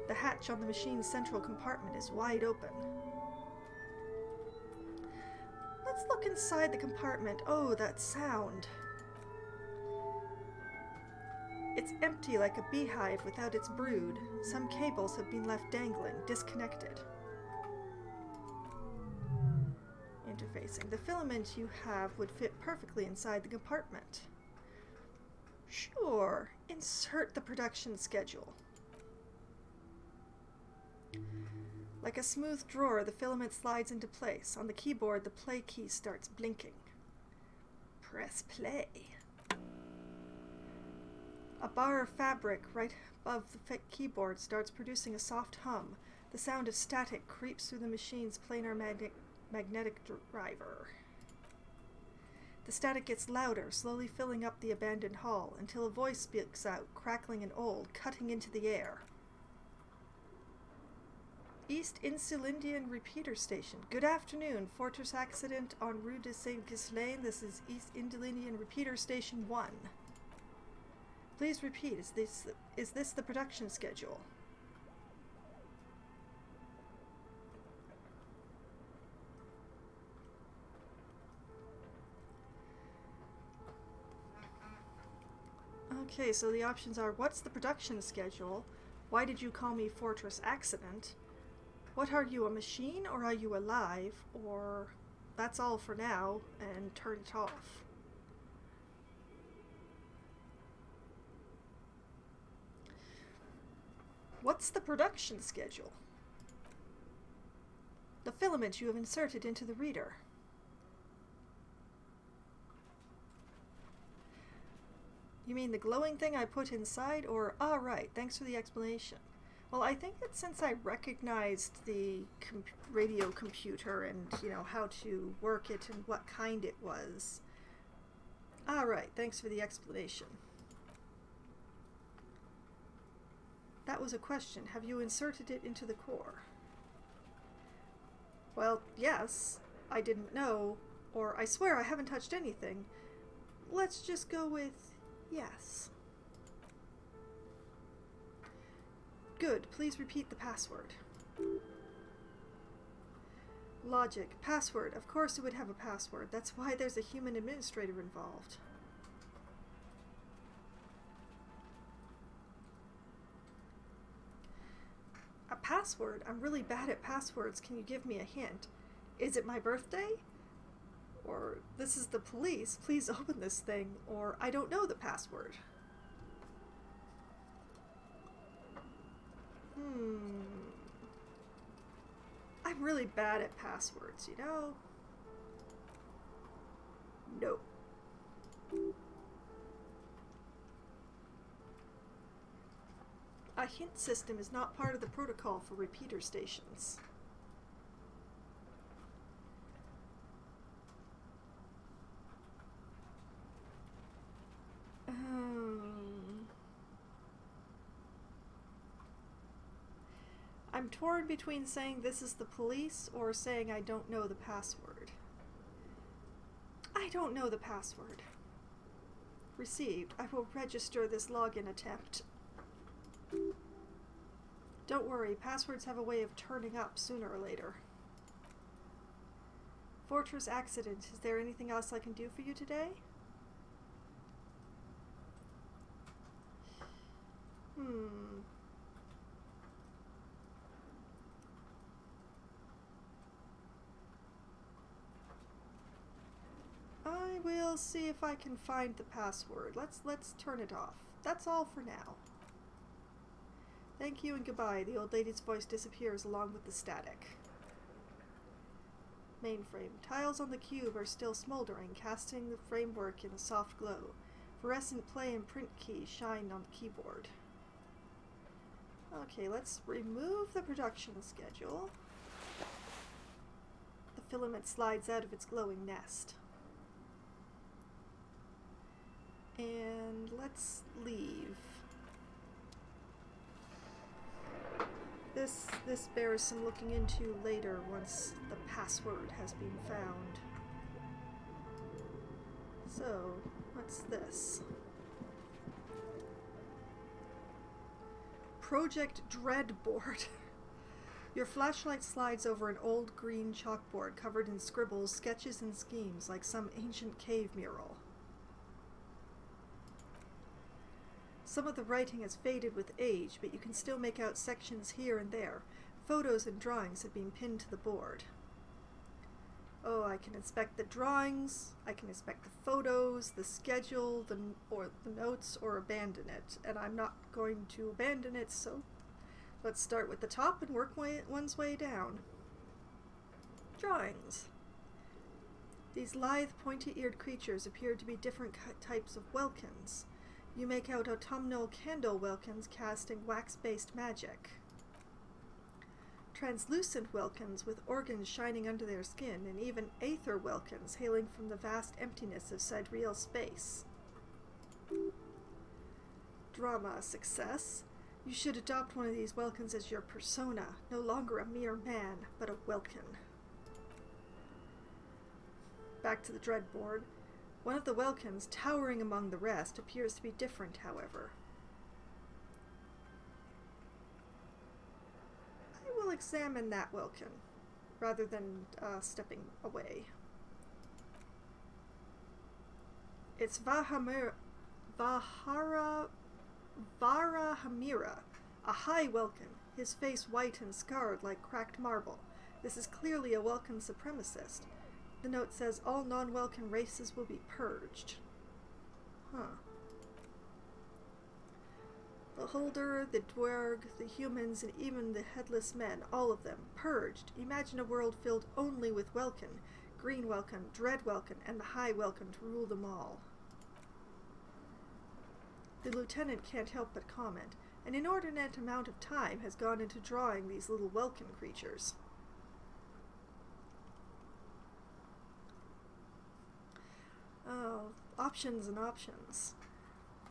The hatch on the machine's central compartment is wide open. Let's look inside the compartment. Oh, that sound. It's empty like a beehive without its brood. Some cables have been left dangling, disconnected. Interfacing. The filament you have would fit perfectly inside the compartment. Sure. Insert the production schedule. Like a smooth drawer, the filament slides into place. On the keyboard, the play key starts blinking. Press play. A bar of fabric right above the keyboard starts producing a soft hum. The sound of static creeps through the machine's planar magnetic driver. The static gets louder, slowly filling up the abandoned hall, until a voice speaks out, crackling and old, cutting into the air. East Insulindian Repeater Station. Good afternoon. Fortress accident on Rue de Saint-Ghislain. This is East Insulindian Repeater Station 1. Please repeat. Is this the production schedule? Okay, so the options are, what's the production schedule? Why did you call me Fortress Accident? What are you, a machine, or are you alive? Or, that's all for now, and turn it off. What's the production schedule? The filament you have inserted into the reader. You mean the glowing thing I put inside, or, ah, right, thanks for the explanation. Well, I think that since I recognized the radio computer and, how to work it and what kind it was. Ah, right, thanks for the explanation. That was a question. Have you inserted it into the core? Well, yes. I didn't know, or I swear I haven't touched anything. Let's just go with yes. Good. Please repeat the password. Logic. Password. Of course it would have a password. That's why there's a human administrator involved. A password? I'm really bad at passwords. Can you give me a hint? Is it my birthday? Or, this is the police, please open this thing, or I don't know the password. I'm really bad at passwords, No. A hint system is not part of the protocol for repeater stations. I'm torn between saying this is the police or saying I don't know the password. don't know the password. Received. I will register this login attempt. Don't worry, passwords have a way of turning up sooner or later. Fortress accident. Is there anything else I can do for you today? I will see if I can find the password. Let's turn it off. That's all for now. Thank you and goodbye. The old lady's voice disappears along with the static. Mainframe. Tiles on the cube are still smoldering, casting the framework in a soft glow. Fluorescent play and print keys shine on the keyboard. Okay, let's remove the production schedule. The filament slides out of its glowing nest. And let's leave. This bears some looking into later once the password has been found. So, what's this? Project Dread board. Your flashlight slides over an old green chalkboard covered in scribbles, sketches, and schemes like some ancient cave mural. Some of the writing has faded with age, but you can still make out sections here and there. Photos and drawings have been pinned to the board. Oh, I can inspect the drawings, I can inspect the photos, the schedule, the notes, or abandon it. And I'm not going to abandon it, so let's start with the top and work one's way down. Drawings. These lithe, pointy-eared creatures appear to be different types of welkins. You make out autumnal candle welkins casting wax-based magic. Translucent welkins with organs shining under their skin, and even aether welkins hailing from the vast emptiness of sidereal space. Drama success. You should adopt one of these welkins as your persona, no longer a mere man, but a welkin. Back to the dread board. One of the welkins, towering among the rest, appears to be different, however. I will examine that welkin, rather than stepping away. It's Varahamira, a high welkin, his face white and scarred like cracked marble. This is clearly a welkin supremacist. The note says all non-welkin races will be purged. Huh. The Holder, the Dwerg, the humans, and even the headless men, all of them, purged. Imagine a world filled only with welkin, green welkin, dread welkin, and the high welkin to rule them all. The lieutenant can't help but comment. An inordinate amount of time has gone into drawing these little welkin creatures. Oh, options and options.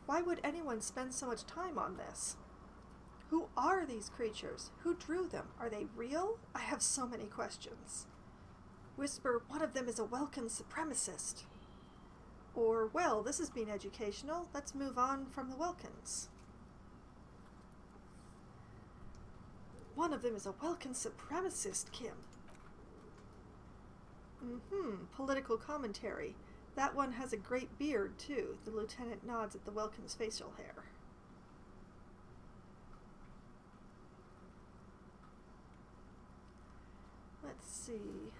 Why would anyone spend so much time on this? Who are these creatures? Who drew them? Are they real? I have so many questions. Whisper, one of them is a welkin supremacist. Or, well, this has been educational. Let's move on from the welkins. One of them is a welkin supremacist, Kim. Political commentary. That one has a great beard, too. The lieutenant nods at the welkin's facial hair. Let's see.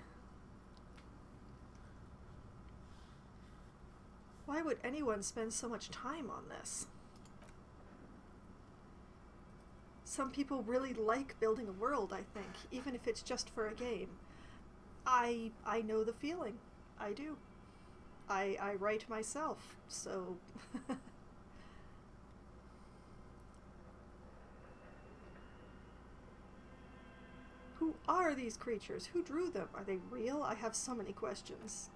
Why would anyone spend so much time on this? Some people really like building a world, I think, even if it's just for a game. I know the feeling. I do. I write myself, so... Who are these creatures? Who drew them? Are they real? I have so many questions.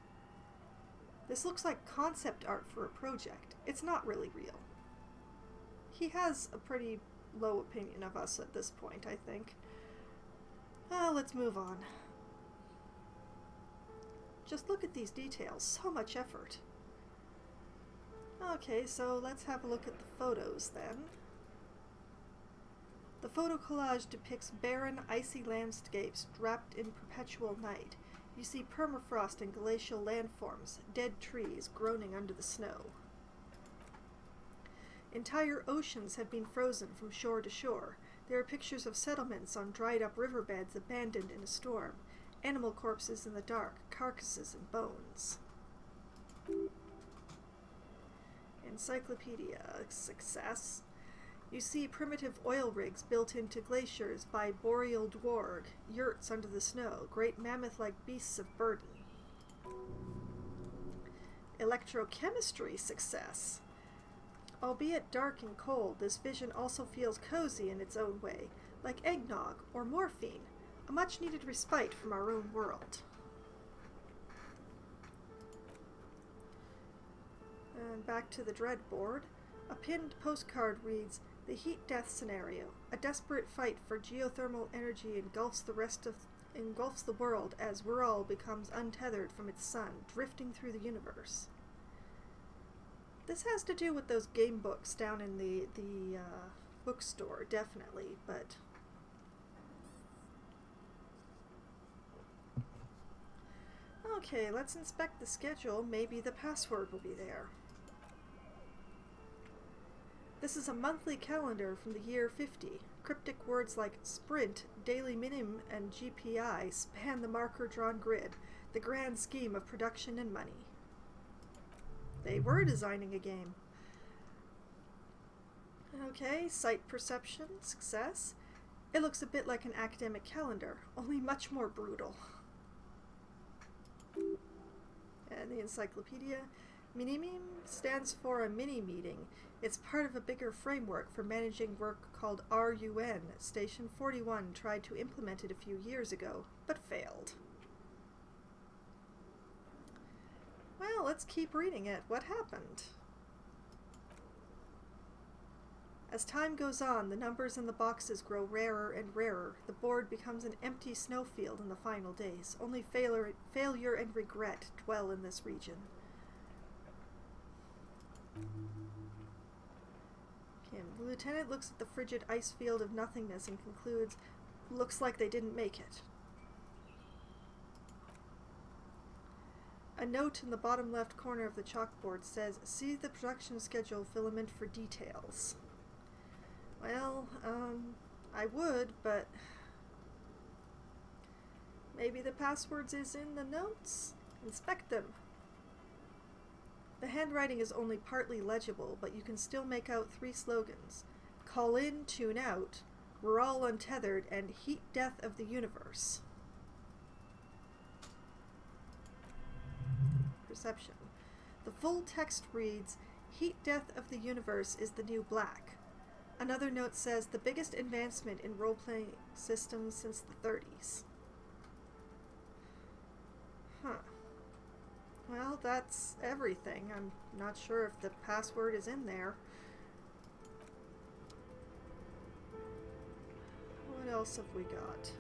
This looks like concept art for a project. It's not really real. He has a pretty low opinion of us at this point, I think. Let's move on. Just look at these details. So much effort. Okay, so let's have a look at the photos then. The photo collage depicts barren, icy landscapes wrapped in perpetual night. You see permafrost and glacial landforms, dead trees groaning under the snow. Entire oceans have been frozen from shore to shore. There are pictures of settlements on dried-up riverbeds abandoned in a storm, animal corpses in the dark, carcasses and bones. Encyclopedia. Success. You see primitive oil rigs built into glaciers by boreal dwarg, yurts under the snow, great mammoth-like beasts of burden. Electrochemistry. Success. Albeit dark and cold, this vision also feels cozy in its own way, like eggnog or morphine, a much-needed respite from our own world. And back to the dread board. A pinned postcard reads, "The heat death scenario. A desperate fight for geothermal energy engulfs the world as Wirral becomes untethered from its sun, drifting through the universe." This has to do with those game books down in the bookstore, definitely, but... Okay, let's inspect the schedule. Maybe the password will be there. This is a monthly calendar from the year 50. Cryptic words like sprint, daily minim, and GPI span the marker-drawn grid, the grand scheme of production and money. They were designing a game. Okay, sight perception, success. It looks a bit like an academic calendar, only much more brutal. And the encyclopedia. Minimim stands for a mini-meeting. It's part of a bigger framework for managing work called RUN. Station 41 tried to implement it a few years ago, but failed. Well, let's keep reading it. What happened? As time goes on, the numbers in the boxes grow rarer and rarer. The board becomes an empty snowfield in the final days. Only failure and regret dwell in this region. The lieutenant looks at the frigid ice field of nothingness and concludes, "Looks like they didn't make it." A note in the bottom left corner of the chalkboard says, "See the production schedule filament for details." Well, I would, but maybe the passwords is in the notes? Inspect them. The handwriting is only partly legible, but you can still make out 3 slogans. Call in, tune out, we're all untethered, and heat death of the universe. Perception. The full text reads, "Heat death of the universe is the new black." Another note says, "The biggest advancement in role-playing systems since the 30s. Huh. Well, that's everything. I'm not sure if the password is in there. What else have we got?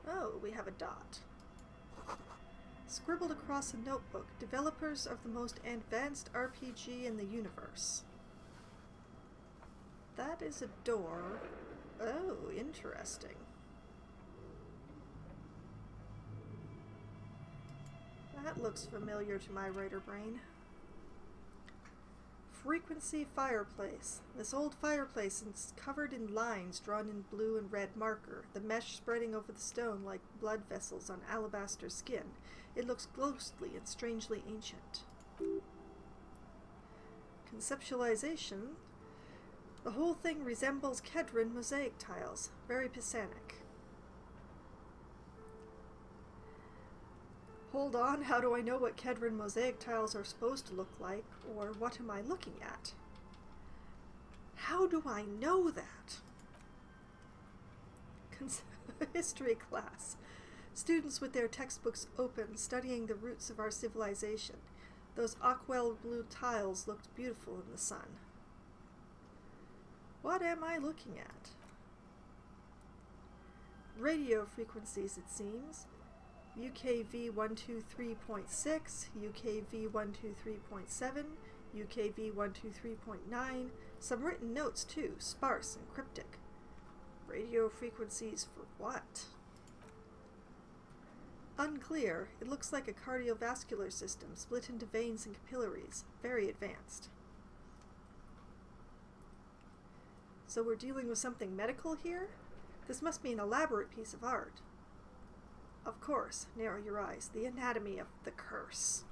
Oh, we have a dot. Scribbled across a notebook, developers of the most advanced RPG in the universe. That is a door. Oh, interesting. That looks familiar to my writer brain. Frequency fireplace. This old fireplace is covered in lines drawn in blue and red marker, the mesh spreading over the stone like blood vessels on alabaster skin. It looks ghostly and strangely ancient. Conceptualization. The whole thing resembles Kedron mosaic tiles, very Pisanic. Hold on, how do I know what Kedron mosaic tiles are supposed to look like, or what am I looking at? How do I know that? History class. Students with their textbooks open, studying the roots of our civilization. Those aqua blue tiles looked beautiful in the sun. What am I looking at? Radio frequencies, it seems. UKV 123.6, UKV 123.7, UKV 123.9. Some written notes too, sparse and cryptic. Radio frequencies for what? Unclear. It looks like a cardiovascular system split into veins and capillaries. Very advanced. So we're dealing with something medical here? This must be an elaborate piece of art. Of course, narrow your eyes. The anatomy of the curse.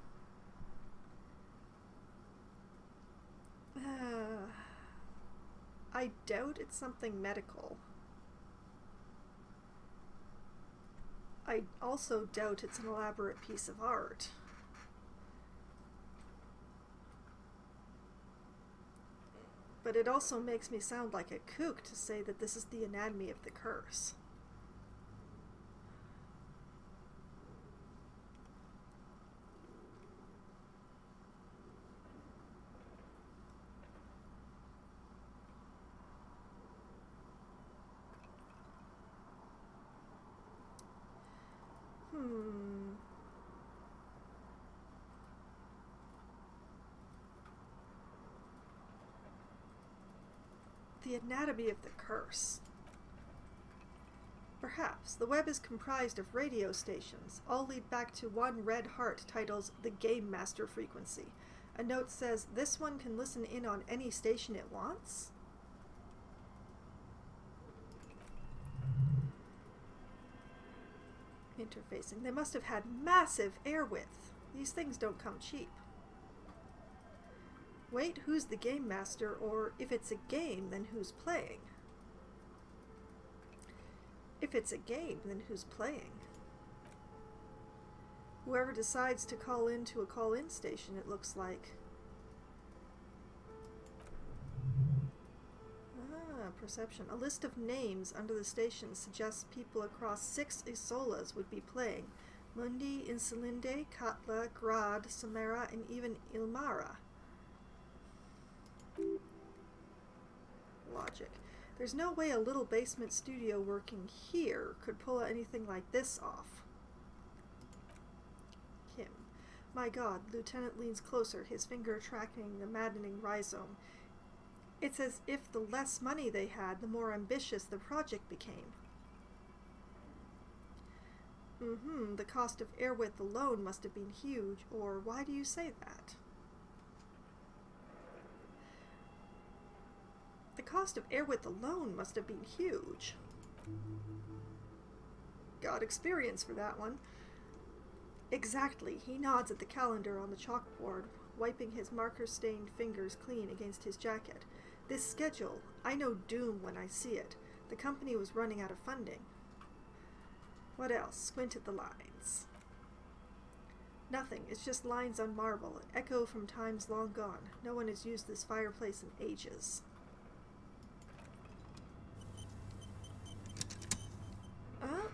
I doubt it's something medical. I also doubt it's an elaborate piece of art. But it also makes me sound like a kook to say that this is the anatomy of the curse. The anatomy of the curse. Perhaps. The web is comprised of radio stations. All lead back to one red heart titled the Game Master frequency. A note says, this one can listen in on any station it wants? Interfacing. They must have had massive air width. These things don't come cheap. Wait, who's the game master? Or if it's a game, then who's playing? If it's a game, then who's playing? Whoever decides to call in to a call-in station, it looks like. Perception. A list of names under the station suggests people across 6 Isolas would be playing. Mundi, Insulinde, Katla, Grad, Samara, and even Ilmara. Logic. There's no way a little basement studio working here could pull anything like this off. Kim. My God, Lieutenant leans closer, his finger tracking the maddening rhizome. It's as if the less money they had, the more ambitious the project became. The cost of air width alone must have been huge, or why do you say that? The cost of air width alone must have been huge. Got experience for that one. Exactly. He nods at the calendar on the chalkboard, wiping his marker-stained fingers clean against his jacket. This schedule, I know doom when I see it. The company was running out of funding. What else? Squint at the lines. Nothing. It's just lines on marble, an echo from times long gone. No one has used this fireplace in ages.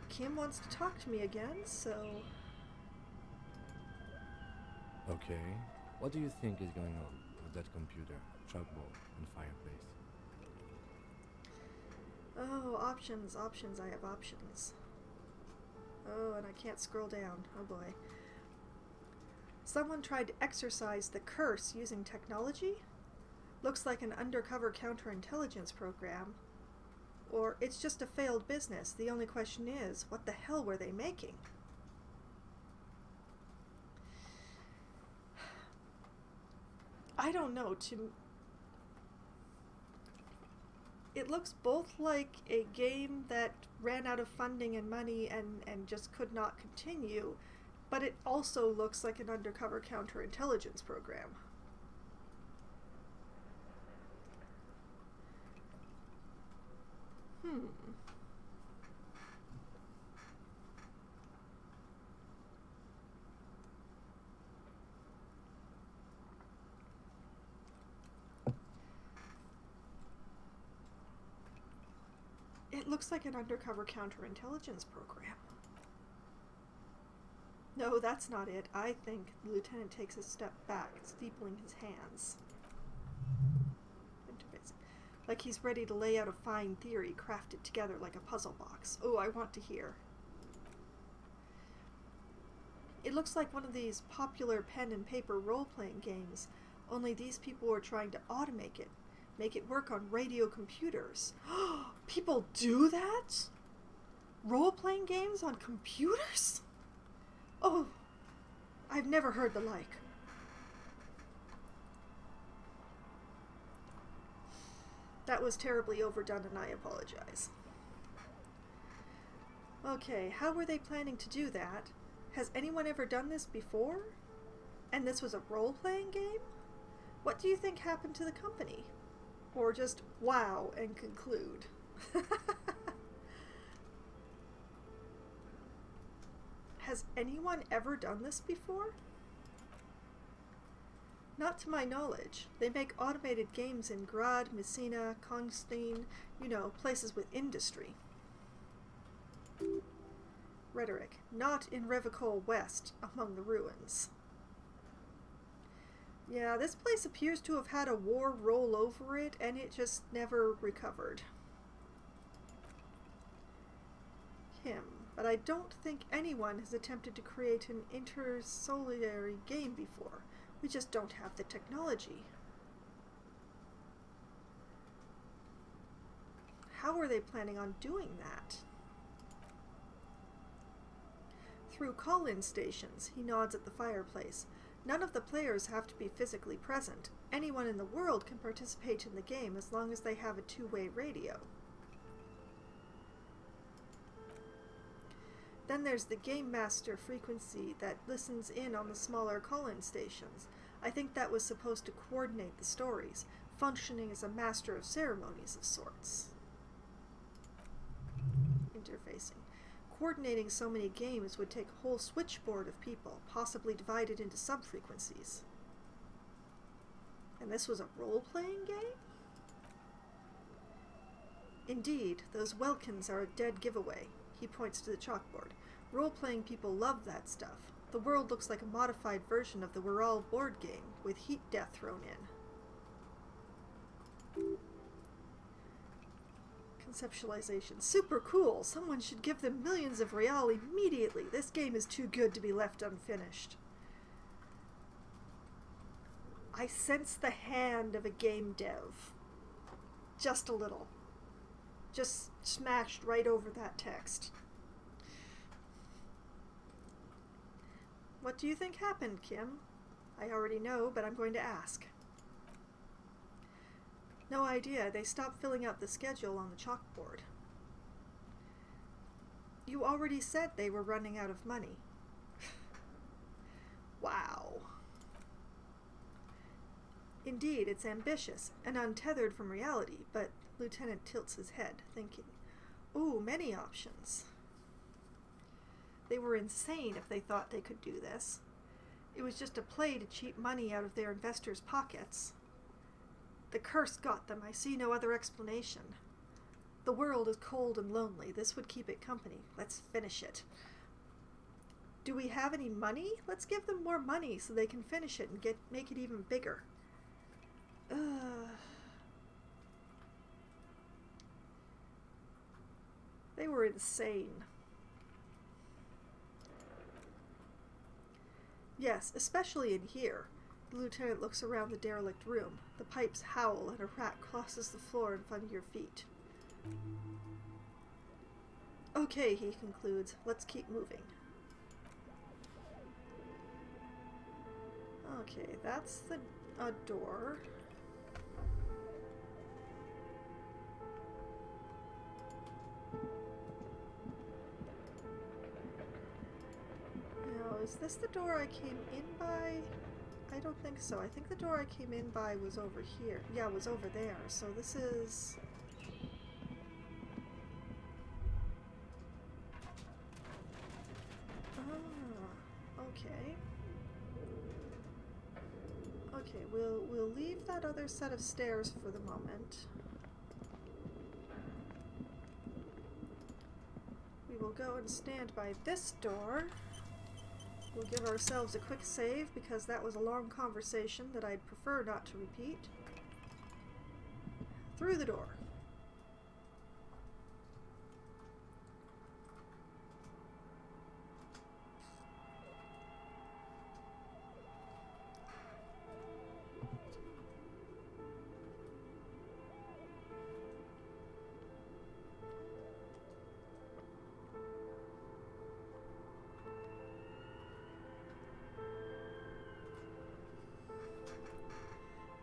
Kim wants to talk to me again, so...
Okay. What do you think is going on with that computer, chalkboard, and fireplace?
Oh, options, options, I have options. Oh, and I can't scroll down. Oh boy. Someone tried to exorcise the curse using technology? Looks like an undercover counterintelligence program. Or it's just a failed business. The only question is, what the hell were they making? I don't know. It looks both like a game that ran out of funding and money and just could not continue, but it also looks like an undercover counterintelligence program. It looks like an undercover counterintelligence program. No, that's not it. I think the lieutenant takes a step back, steepling his hands. Interfacing. Like he's ready to lay out a fine theory crafted together like a puzzle box. Oh, I want to hear. It looks like one of these popular pen and paper role-playing games, only these people are trying to automate it, make it work on radio computers. People do that? Role-playing games on computers? Oh, I've never heard the like. That was terribly overdone and I apologize. Okay, how were they planning to do that? Has anyone ever done this before? And this was a role-playing game? What do you think happened to the company? Or just wow and conclude? Has anyone ever done this before? Not to my knowledge. They make automated games in Grad, Messina, Konstantin, places with industry. Rhetoric. Not in Revicol West, among the ruins. Yeah, this place appears to have had a war roll over it, and it just never recovered. Kim. But I don't think anyone has attempted to create an intersolidary game before. We just don't have the technology. How are they planning on doing that? Through call-in stations, he nods at the fireplace. None of the players have to be physically present. Anyone in the world can participate in the game as long as they have a two-way radio. Then there's the Game Master frequency that listens in on the smaller call-in stations. I think that was supposed to coordinate the stories, functioning as a master of ceremonies of sorts. Interfacing. Coordinating so many games would take a whole switchboard of people, possibly divided into sub-frequencies. And this was a role-playing game? Indeed, those Welkins are a dead giveaway. He points to the chalkboard. Role-playing people love that stuff. The world looks like a modified version of the We're All board game, with heat death thrown in. Conceptualization. Super cool! Someone should give them millions of real immediately. This game is too good to be left unfinished. I sense the hand of a game dev. Just a little. Just smashed right over that text. What do you think happened, Kim? I already know, but I'm going to ask. No idea. They stopped filling out the schedule on the chalkboard. You already said they were running out of money. Wow. Indeed, it's ambitious and untethered from reality, but Lieutenant tilts his head, thinking, ooh, many options. They were insane if they thought they could do this. It was just a play to cheat money out of their investors' pockets. The curse got them. I see no other explanation. The world is cold and lonely. This would keep it company. Let's finish it. Do we have any money? Let's give them more money so they can finish it and make it even bigger. They were insane. Yes, especially in here. The lieutenant looks around the derelict room. The pipes howl and a rat crosses the floor in front of your feet. Okay, he concludes. Let's keep moving. Okay, that's a door. Now, is this the door I came in by? I don't think so. I think the door I came in by was over here. Yeah, it was over there. So this is... Ah, okay. Okay, we'll leave that other set of stairs for the moment. We will go and stand by this door. We'll give ourselves a quick save because that was a long conversation that I'd prefer not to repeat. Through the door.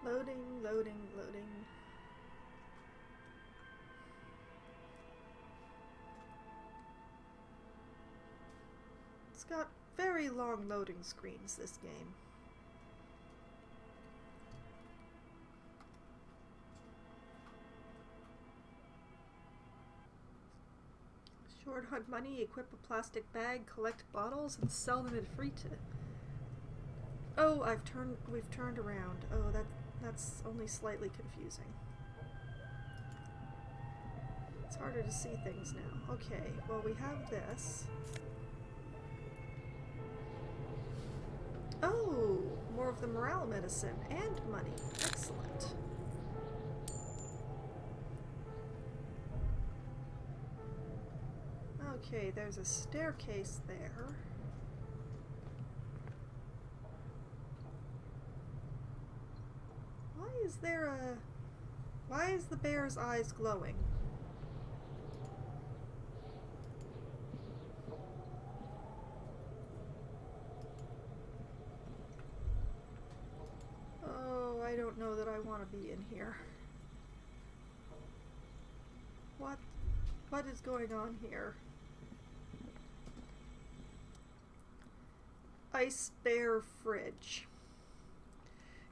Loading, loading, loading. It's got very long loading screens, this game. Short hunt money, equip a plastic bag, collect bottles, and sell them at free to... Oh, we've turned around. Oh, that's only slightly confusing. It's harder to see things now. Okay, well we have this. Oh, more of the morale medicine and money. Excellent. Okay, there's a staircase there. Why is the bear's eyes glowing? Oh, I don't know that I want to be in here. What is going on here? Ice bear fridge.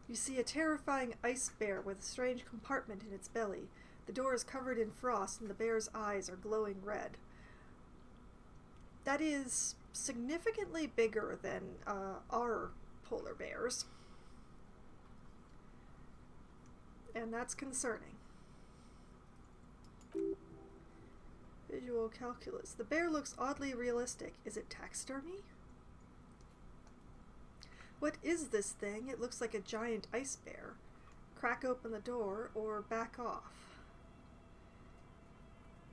You see a terrifying ice bear with a strange compartment in its belly. The door is covered in frost and the bear's eyes are glowing red. That is significantly bigger than our polar bears. And that's concerning. Visual calculus. The bear looks oddly realistic. Is it taxidermy? What is this thing? It looks like a giant ice bear. Crack open the door or back off.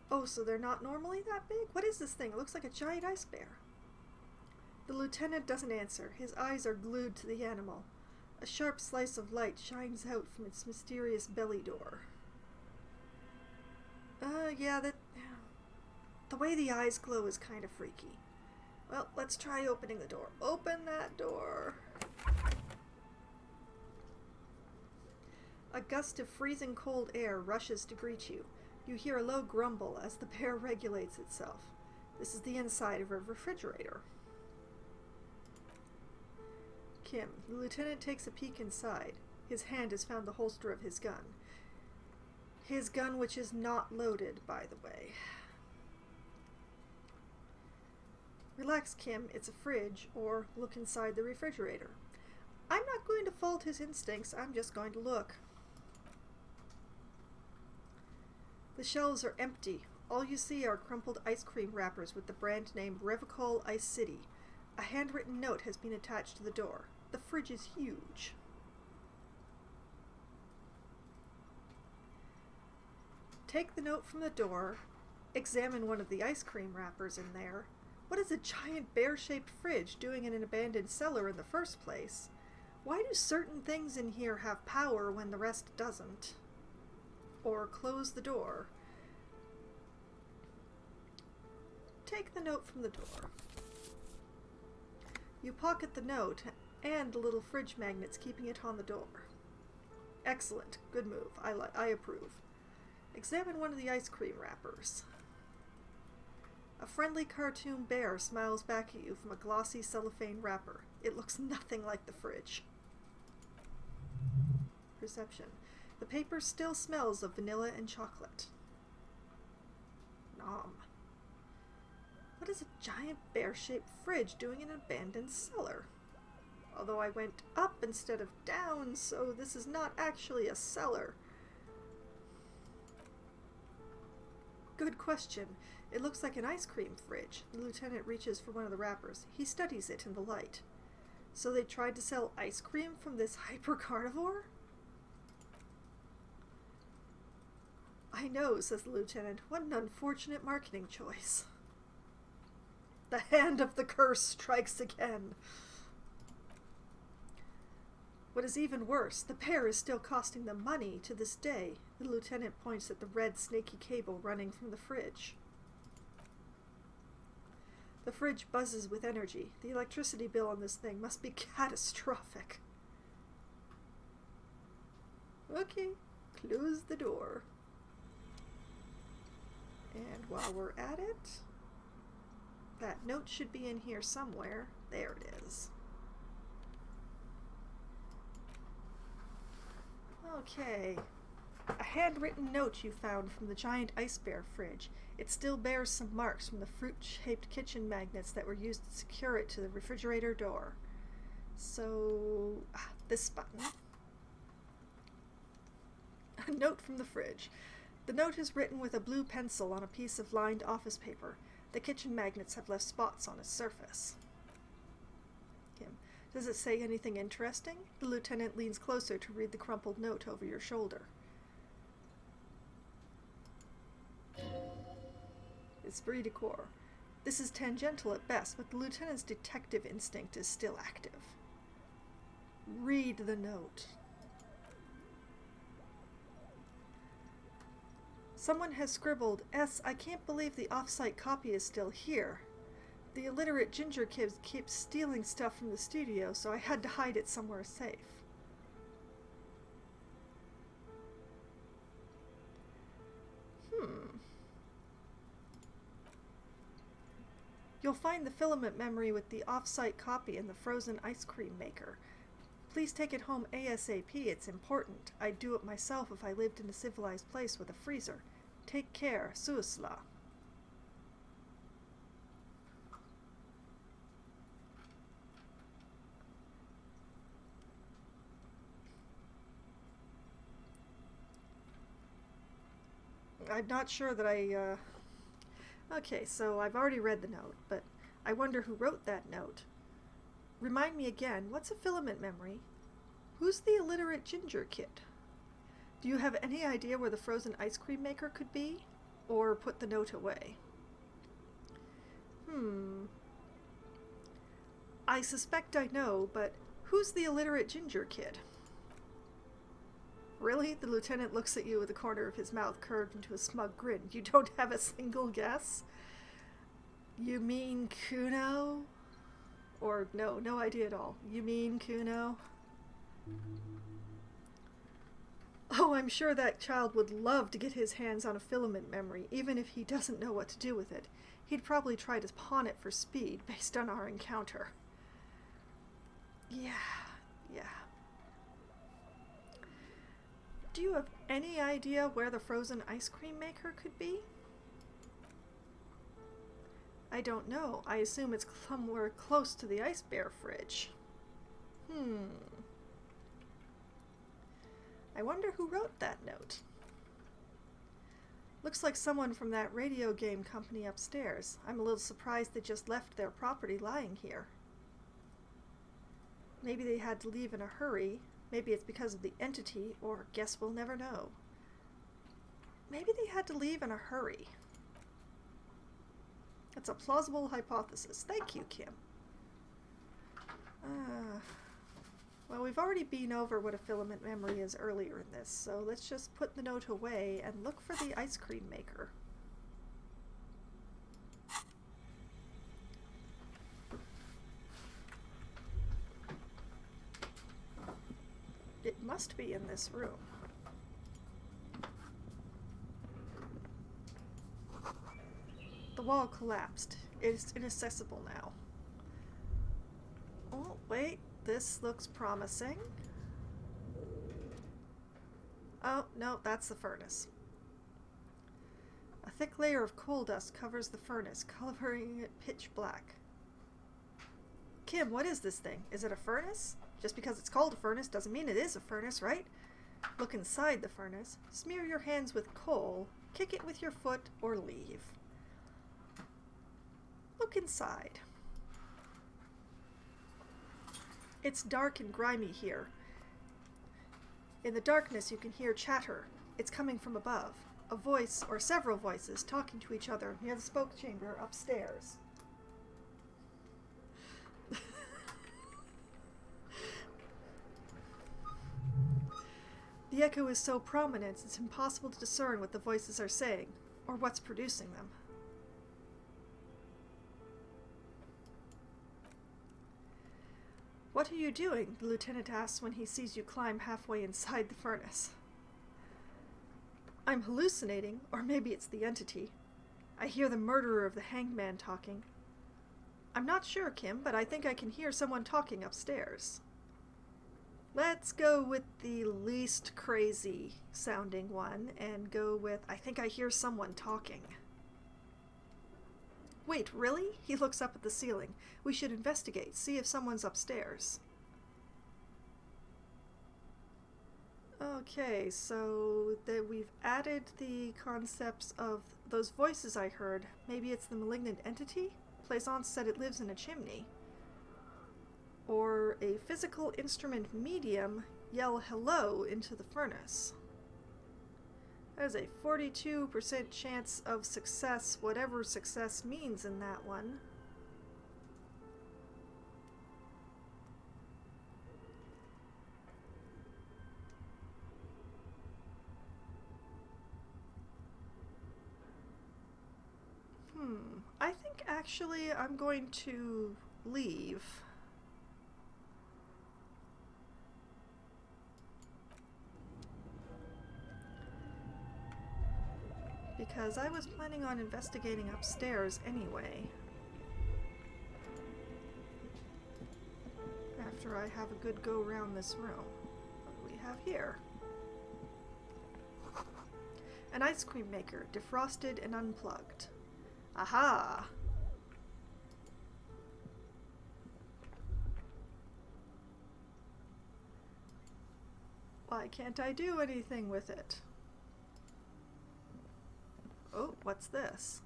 Oh, so they're not normally that big? What is this thing? It looks like a giant ice bear. The lieutenant doesn't answer. His eyes are glued to the animal. A sharp slice of light shines out from its mysterious belly door. Yeah, the way the eyes glow is kind of freaky. Well, let's try opening the door. Open that door. A gust of freezing cold air rushes to greet you. You hear a low grumble as the bear regulates itself. This is the inside of a refrigerator. Kim. The lieutenant takes a peek inside. His hand has found the holster of his gun. His gun, which is not loaded, by the way. Relax, Kim. It's a fridge, or look inside the refrigerator. I'm not going to fault his instincts. I'm just going to look. The shelves are empty. All you see are crumpled ice cream wrappers with the brand name Revocol Ice City. A handwritten note has been attached to the door. The fridge is huge. Take the note from the door. Examine one of the ice cream wrappers in there. What is a giant bear-shaped fridge doing in an abandoned cellar in the first place? Why do certain things in here have power when the rest doesn't? Or close the door. Take the note from the door. You pocket the note and the little fridge magnets keeping it on the door. Excellent. Good move. I approve. Examine one of the ice cream wrappers. A friendly cartoon bear smiles back at you from a glossy cellophane wrapper. It looks nothing like the fridge. Perception. The paper still smells of vanilla and chocolate. Nom. What is a giant bear-shaped fridge doing in an abandoned cellar? Although I went up instead of down, so this is not actually a cellar. Good question. It looks like an ice cream fridge. The lieutenant reaches for one of the wrappers. He studies it in the light. So they tried to sell ice cream from this hyper-carnivore? I know, says the lieutenant. What an unfortunate marketing choice. The hand of the curse strikes again. What is even worse, the pair is still costing them money to this day. The lieutenant points at the red snaky cable running from the fridge. The fridge buzzes with energy. The electricity bill on this thing must be catastrophic. Okay, close the door. And while we're at it, that note should be in here somewhere. There it is. Okay. A handwritten note you found from the giant ice bear fridge. It still bears some marks from the fruit-shaped kitchen magnets that were used to secure it to the refrigerator door. So, this button. A note from the fridge. The note is written with a blue pencil on a piece of lined office paper. The kitchen magnets have left spots on its surface. Kim. Does it say anything interesting? The lieutenant leans closer to read the crumpled note over your shoulder. Esprit de corps. This is tangential at best, but the lieutenant's detective instinct is still active. Read the note. Someone has scribbled, S. I can't believe the off-site copy is still here. The illiterate ginger kid keeps stealing stuff from the studio, so I had to hide it somewhere safe. You'll find the filament memory with the off-site copy in the frozen ice cream maker. Please take it home ASAP, it's important. I'd do it myself if I lived in a civilized place with a freezer. Take care, Suusla. I'm not sure that Okay, so I've already read the note, but I wonder who wrote that note. Remind me again, what's a filament memory? Who's the illiterate ginger kid? Do you have any idea where the frozen ice cream maker could be? Or put the note away? I suspect I know, but who's the illiterate ginger kid? Really? The lieutenant looks at you with the corner of his mouth curved into a smug grin. You don't have a single guess? You mean Kuno? Or no idea at all. You mean Kuno? Oh, I'm sure that child would love to get his hands on a filament memory, even if he doesn't know what to do with it. He'd probably try to pawn it for speed, based on our encounter. Yeah. Do you have any idea where the frozen ice cream maker could be? I don't know. I assume it's somewhere close to the ice bear fridge. I wonder who wrote that note. Looks like someone from that radio game company upstairs. I'm a little surprised they just left their property lying here. Maybe they had to leave in a hurry. Maybe it's because of the entity, or guess we'll never know. Maybe they had to leave in a hurry. That's a plausible hypothesis. Thank you, Kim. Well, we've already been over what a filament memory is earlier in this, so let's just put the note away and look for the ice cream maker. It must be in this room. The wall collapsed. It is inaccessible now. Oh, wait. This looks promising. Oh, no, that's the furnace. A thick layer of coal dust covers the furnace, coloring it pitch black. Kim, what is this thing? Is it a furnace? Just because it's called a furnace doesn't mean it is a furnace, right? Look inside the furnace, smear your hands with coal, kick it with your foot, or leave. Look inside. It's dark and grimy here. In the darkness you can hear chatter. It's coming from above. a voice or several voices talking to each other near the spoke chamber upstairs. The echo is so prominent it's impossible to discern what the voices are saying, or what's producing them. "What are you doing?" the lieutenant asks when he sees you climb halfway inside the furnace. "I'm hallucinating, or maybe it's the entity. I hear the murderer of the hanged man talking. I'm not sure, Kim, but I think I can hear someone talking upstairs." Let's go with the least crazy sounding one and go with, "I think I hear someone talking." "Wait, really?" He looks up at the ceiling. "We should investigate, see if someone's upstairs." Okay, so that we've added the concepts of those voices I heard. Maybe it's the malignant entity? Plaisance said it lives in a chimney. Or a physical instrument medium yell hello into the furnace. There's a 42% chance of success, whatever success means in that one. I think actually I'm going to leave. Because I was planning on investigating upstairs anyway. After I have a good go around this room. What do we have here? An ice cream maker, defrosted and unplugged. Aha! Why can't I do anything with it? Oh, what's this?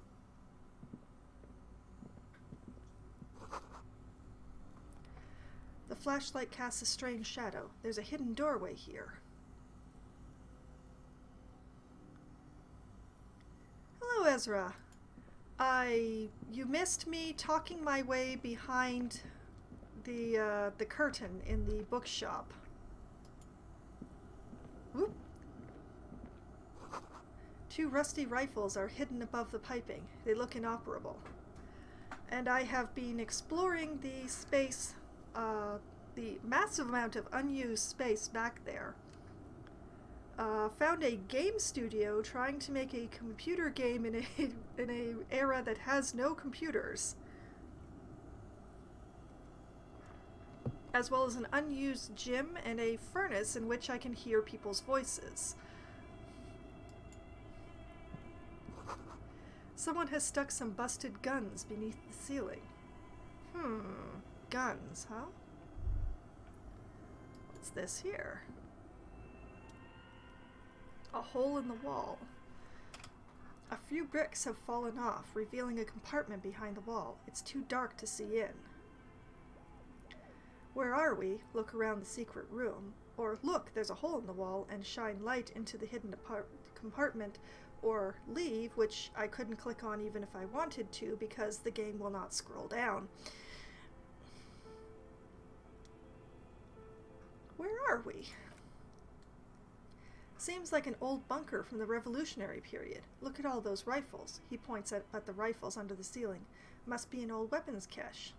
The flashlight casts a strange shadow. There's a hidden doorway here. Hello, Ezra. You missed me talking my way behind the curtain in the bookshop. Whoop. 2 rusty rifles are hidden above the piping. They look inoperable. And I have been exploring the space, the massive amount of unused space back there. Found a game studio trying to make a computer game in a era that has no computers. As well as an unused gym and a furnace in which I can hear people's voices. Someone has stuck some busted guns beneath the ceiling. Guns, huh? What's this here? A hole in the wall. A few bricks have fallen off, revealing a compartment behind the wall. It's too dark to see in. Where are we? Look around the secret room. Or look, there's a hole in the wall, and shine light into the hidden compartment. Or leave, which I couldn't click on even if I wanted to because the game will not scroll down. Where are we? Seems like an old bunker from the Revolutionary period. Look at all those rifles. He points at the rifles under the ceiling. Must be an old weapons cache.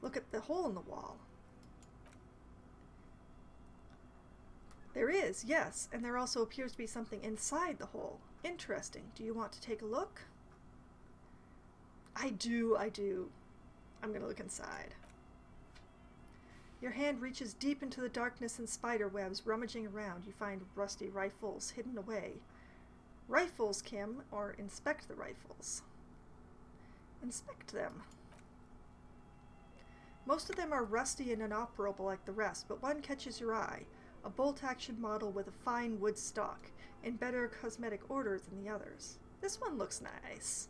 Look at the hole in the wall. There is, yes, and there also appears to be something inside the hole. Interesting. Do you want to take a look? I do. I'm going to look inside. Your hand reaches deep into the darkness and spider webs. Rummaging around, you find rusty rifles hidden away. Rifles, Kim, or inspect the rifles. Inspect them. Most of them are rusty and inoperable like the rest, but one catches your eye. A bolt-action model with a fine wood stock, in better cosmetic order than the others. This one looks nice.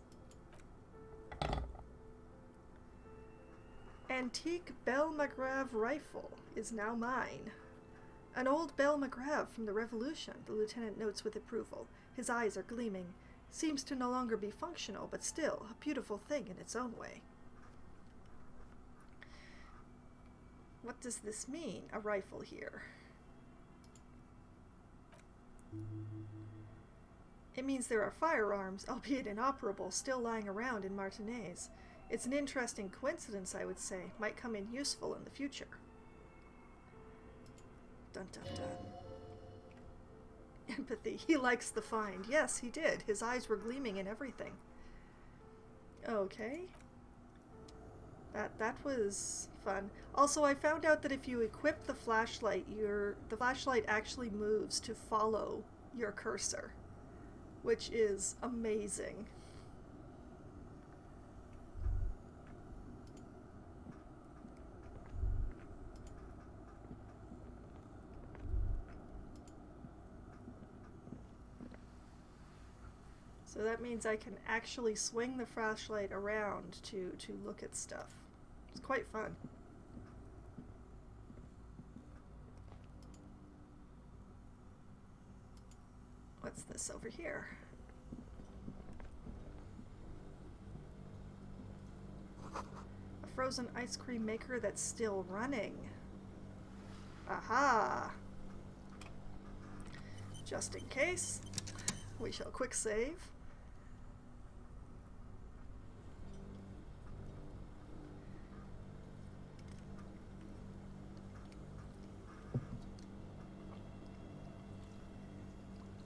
Antique Belle Magrave rifle is now mine. An old Belle McGrav from the Revolution, the lieutenant notes with approval. His eyes are gleaming. Seems to no longer be functional, but still a beautiful thing in its own way. What does this mean, a rifle here? It means there are firearms, albeit inoperable, still lying around in Martinez. It's an interesting coincidence, I would say. Might come in useful in the future. Dun dun dun. Empathy. He likes the find. Yes, he did. His eyes were gleaming and everything. Okay. That was fun. Also, I found out that if you equip the flashlight, the flashlight actually moves to follow your cursor, which is amazing. So that means I can actually swing the flashlight around to look at stuff. It's quite fun. What's this over here? A frozen ice cream maker that's still running. Aha! Just in case, we shall quick save.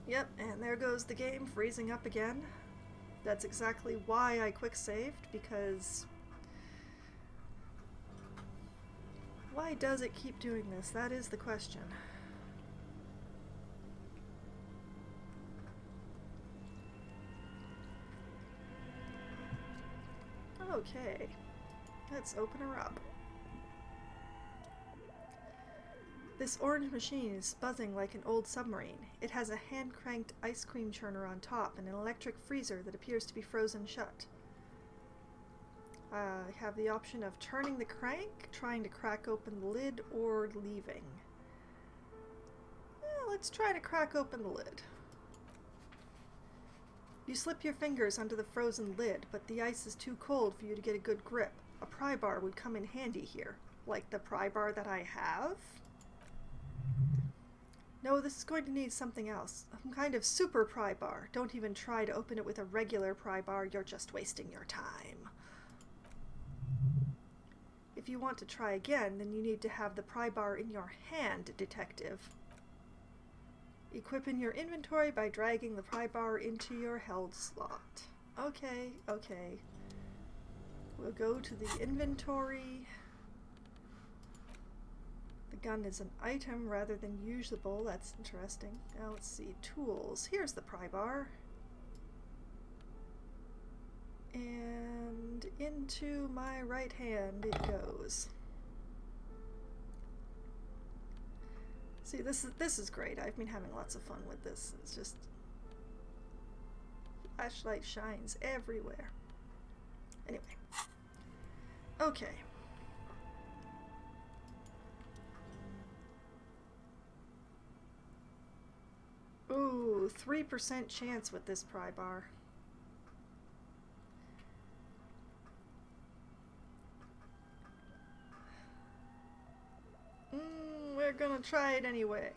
Yep, and there goes the game freezing up again. That's exactly why I quick saved, because why does it keep doing this? That is the question. Okay, let's open her up. This orange machine is buzzing like an old submarine. It has a hand-cranked ice cream churner on top and an electric freezer that appears to be frozen shut. I have the option of turning the crank, trying to crack open the lid, or leaving. Let's try to crack open the lid. You slip your fingers under the frozen lid, but the ice is too cold for you to get a good grip. A pry bar would come in handy here. Like the pry bar that I have? No, this is going to need something else. Some kind of super pry bar. Don't even try to open it with a regular pry bar, you're just wasting your time. If you want to try again, then you need to have the pry bar in your hand, detective. Equip in your inventory by dragging the pry bar into your held slot. Okay, okay. We'll go to the inventory. The gun is an item rather than usable. That's interesting. Now let's see. Tools. Here's the pry bar. And into my right hand it goes. See, this is great. I've been having lots of fun with this. It's just flashlight shines everywhere. Anyway. Okay. Ooh, 3% chance with this pry bar. We're gonna try it anyway.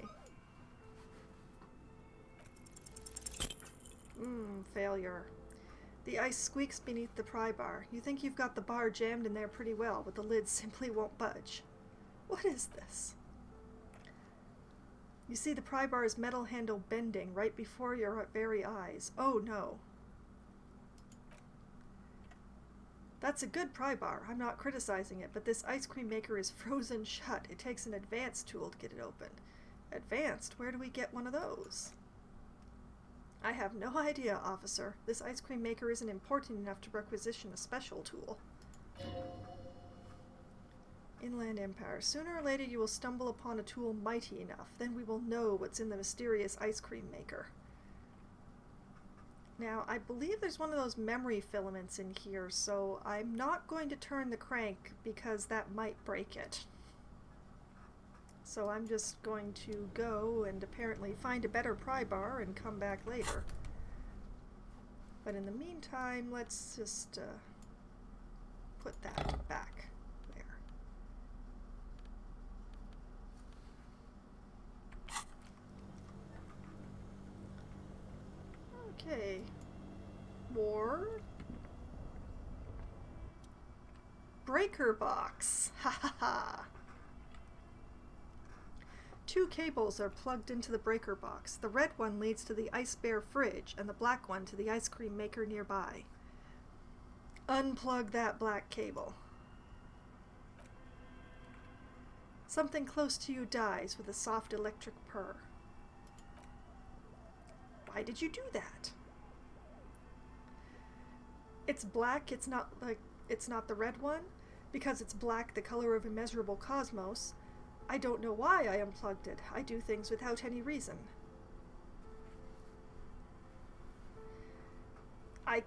Failure. The ice squeaks beneath the pry bar. You think you've got the bar jammed in there pretty well, but the lid simply won't budge. What is this? You see the pry bar's metal handle bending right before your very eyes. Oh no. That's a good pry bar. I'm not criticizing it, but this ice cream maker is frozen shut. It takes an advanced tool to get it open. Advanced? Where do we get one of those? I have no idea, officer. This ice cream maker isn't important enough to requisition a special tool. Inland Empire. Sooner or later you will stumble upon a tool mighty enough. Then we will know what's in the mysterious ice cream maker. Now, I believe there's one of those memory filaments in here, so I'm not going to turn the crank because that might break it. So I'm just going to go and apparently find a better pry bar and come back later. But in the meantime, let's just put that back there. Okay. More. Breaker box. Ha ha ha. 2 cables are plugged into the breaker box. The red one leads to the Ice Bear fridge, and the black one to the ice cream maker nearby. Unplug that black cable. Something close to you dies with a soft electric purr. Why did you do that? It's black, it's not the red one. Because it's black, the color of immeasurable cosmos. I don't know why I unplugged it. I do things without any reason. I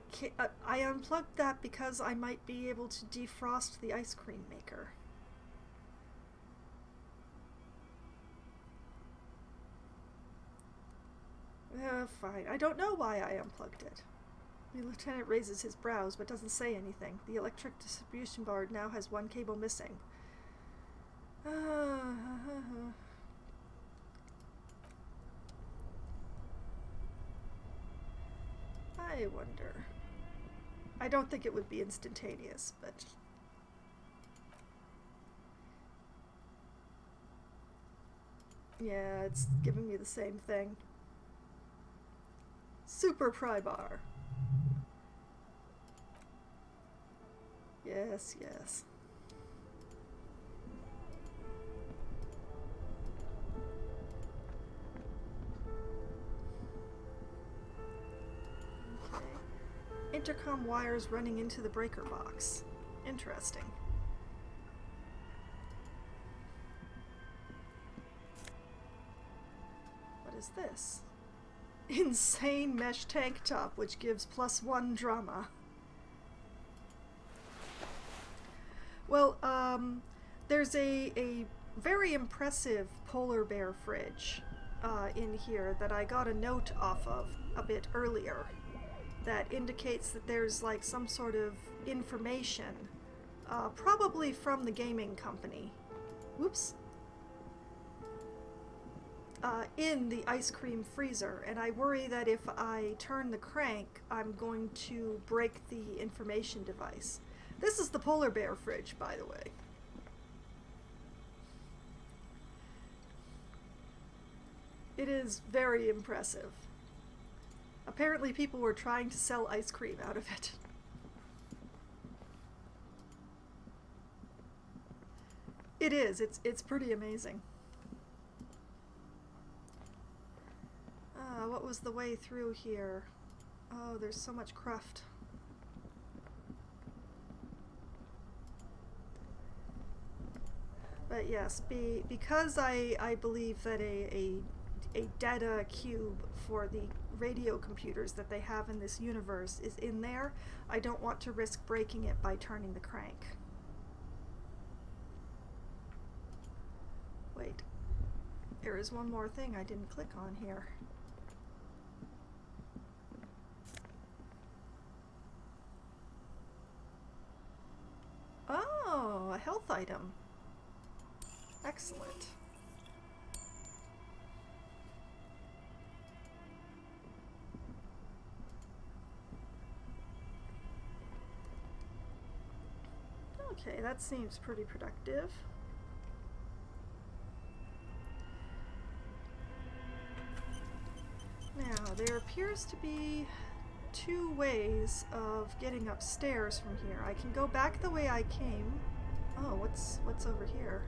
unplugged that because I might be able to defrost the ice cream maker. Fine. I don't know why I unplugged it. The lieutenant raises his brows but doesn't say anything. The electric distribution board now has 1 cable missing. I wonder. I don't think it would be instantaneous, but... yeah, it's giving me the same thing. Super pry bar. Yes, yes. Okay. Intercom wires running into the breaker box. Interesting. What is this? Insane mesh tank top, which gives +1 drama. Well, there's a very impressive polar bear fridge in here that I got a note off of a bit earlier that indicates that there's like some sort of information, probably from the gaming company. Whoops. In the ice cream freezer, and I worry that if I turn the crank, I'm going to break the information device. This is the polar bear fridge, by the way. It is very impressive. Apparently people were trying to sell ice cream out of it. It is. It's pretty amazing. What was the way through here? Oh, there's so much cruft. But yes, because I believe that a data cube for the radio computers that they have in this universe is in there, I don't want to risk breaking it by turning the crank. Wait, there is one more thing I didn't click on here. Oh, a health item. Excellent. Okay, that seems pretty productive. Now, there appears to be 2 ways of getting upstairs from here. I can go back the way I came. Oh, what's over here?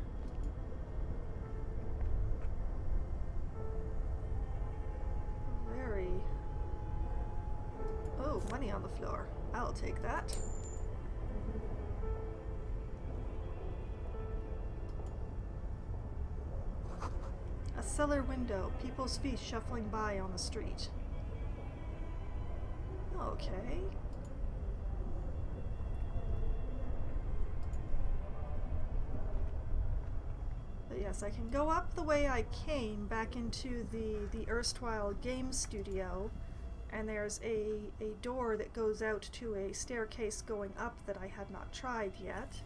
Very... oh, money on the floor. I'll take that. A cellar window, people's feet shuffling by on the street. Okay. But Yes, I can go up the way I came back into the erstwhile game studio, and there's a door that goes out to a staircase going up that I had not tried yet.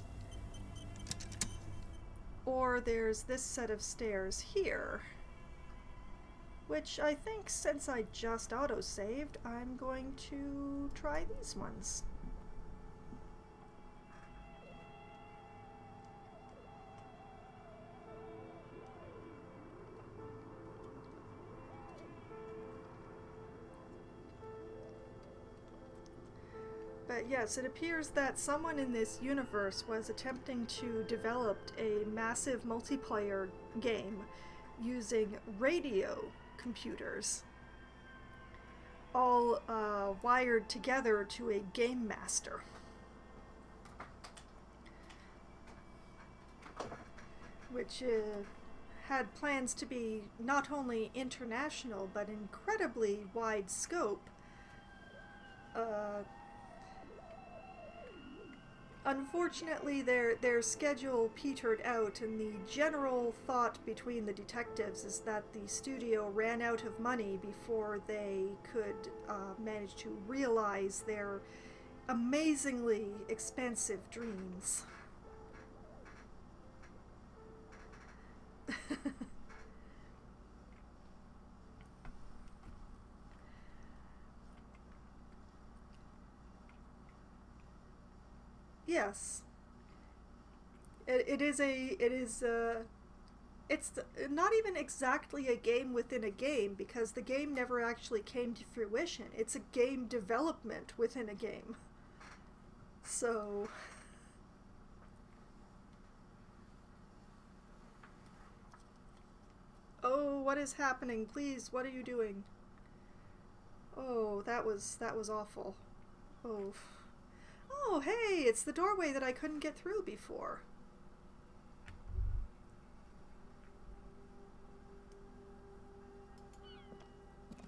Or there's this set of stairs here, which I think, since I just auto-saved, I'm going to try these ones. But yes, it appears that someone in this universe was attempting to develop a massive multiplayer game using radio computers, all wired together to a game master. Which had plans to be not only international, but incredibly wide scope. Unfortunately, their schedule petered out, and the general thought between the detectives is that the studio ran out of money before they could manage to realize their amazingly expensive dreams. Yes. It's not even exactly a game within a game, because the game never actually came to fruition. It's a game development within a game. So... Oh, what is happening? Please, what are you doing? Oh, that was awful. Oh. Oh, hey, it's the doorway that I couldn't get through before.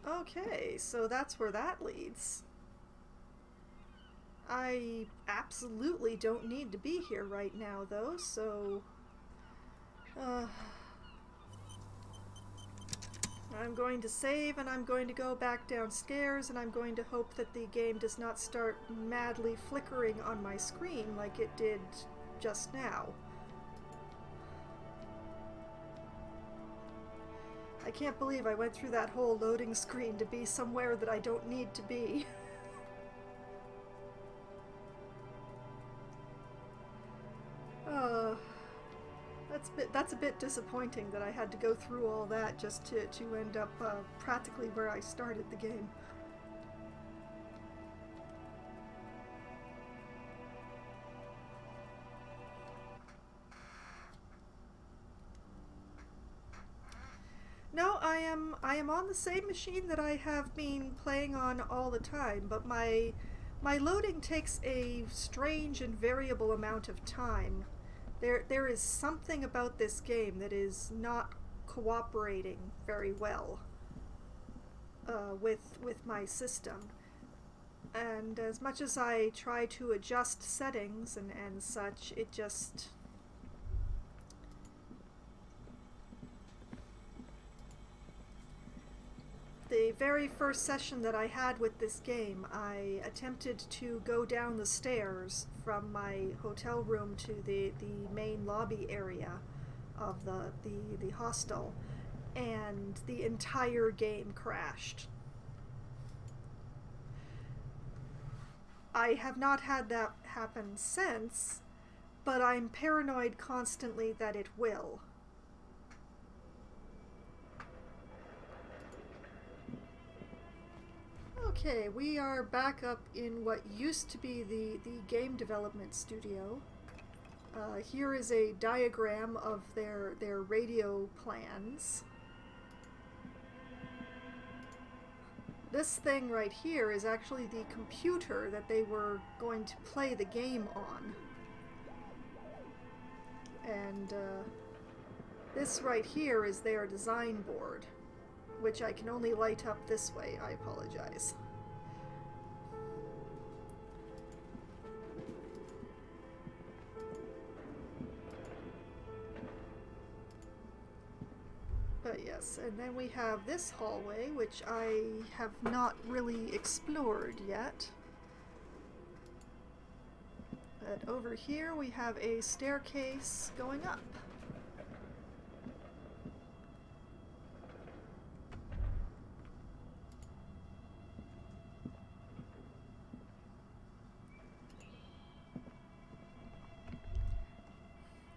Okay, so that's where that leads. I absolutely don't need to be here right now, though, so... I'm going to save, and I'm going to go back downstairs, and I'm going to hope that the game does not start madly flickering on my screen like it did just now. I can't believe I went through that whole loading screen to be somewhere that I don't need to be. That's a bit disappointing that I had to go through all that just to end up practically where I started the game. No, I am on the same machine that I have been playing on all the time, but my loading takes a strange and variable amount of time. There is something about this game that is not cooperating very well with my system. And as much as I try to adjust settings and such, it just... The very first session that I had with this game, I attempted to go down the stairs from my hotel room to the main lobby area of the hostel, and the entire game crashed. I have not had that happen since, but I'm paranoid constantly that it will. Okay, we are back up in what used to be the game development studio. Here is a diagram of their radio plans. This thing right here is actually the computer that they were going to play the game on. And this right here is their design board, which I can only light up this way. I apologize. Yes, and then we have this hallway, which I have not really explored yet. But over here we have a staircase going up.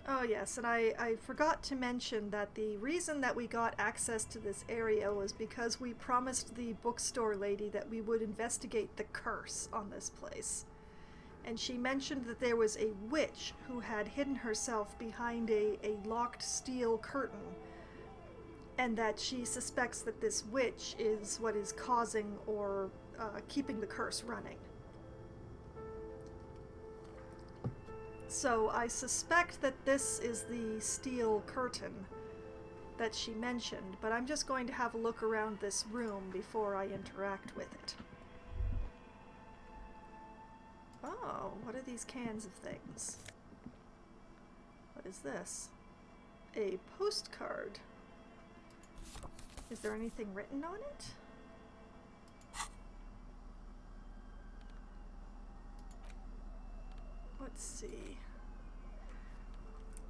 Oh yes, and I forgot to mention that the reason that we got access to this area was because we promised the bookstore lady that we would investigate the curse on this place. And she mentioned that there was a witch who had hidden herself behind a locked steel curtain, and that she suspects that this witch is what is causing or keeping the curse running. So I suspect that this is the steel curtain that she mentioned, but I'm just going to have a look around this room before I interact with it. Oh, what are these cans of things? What is this? A postcard. Is there anything written on it? Let's see.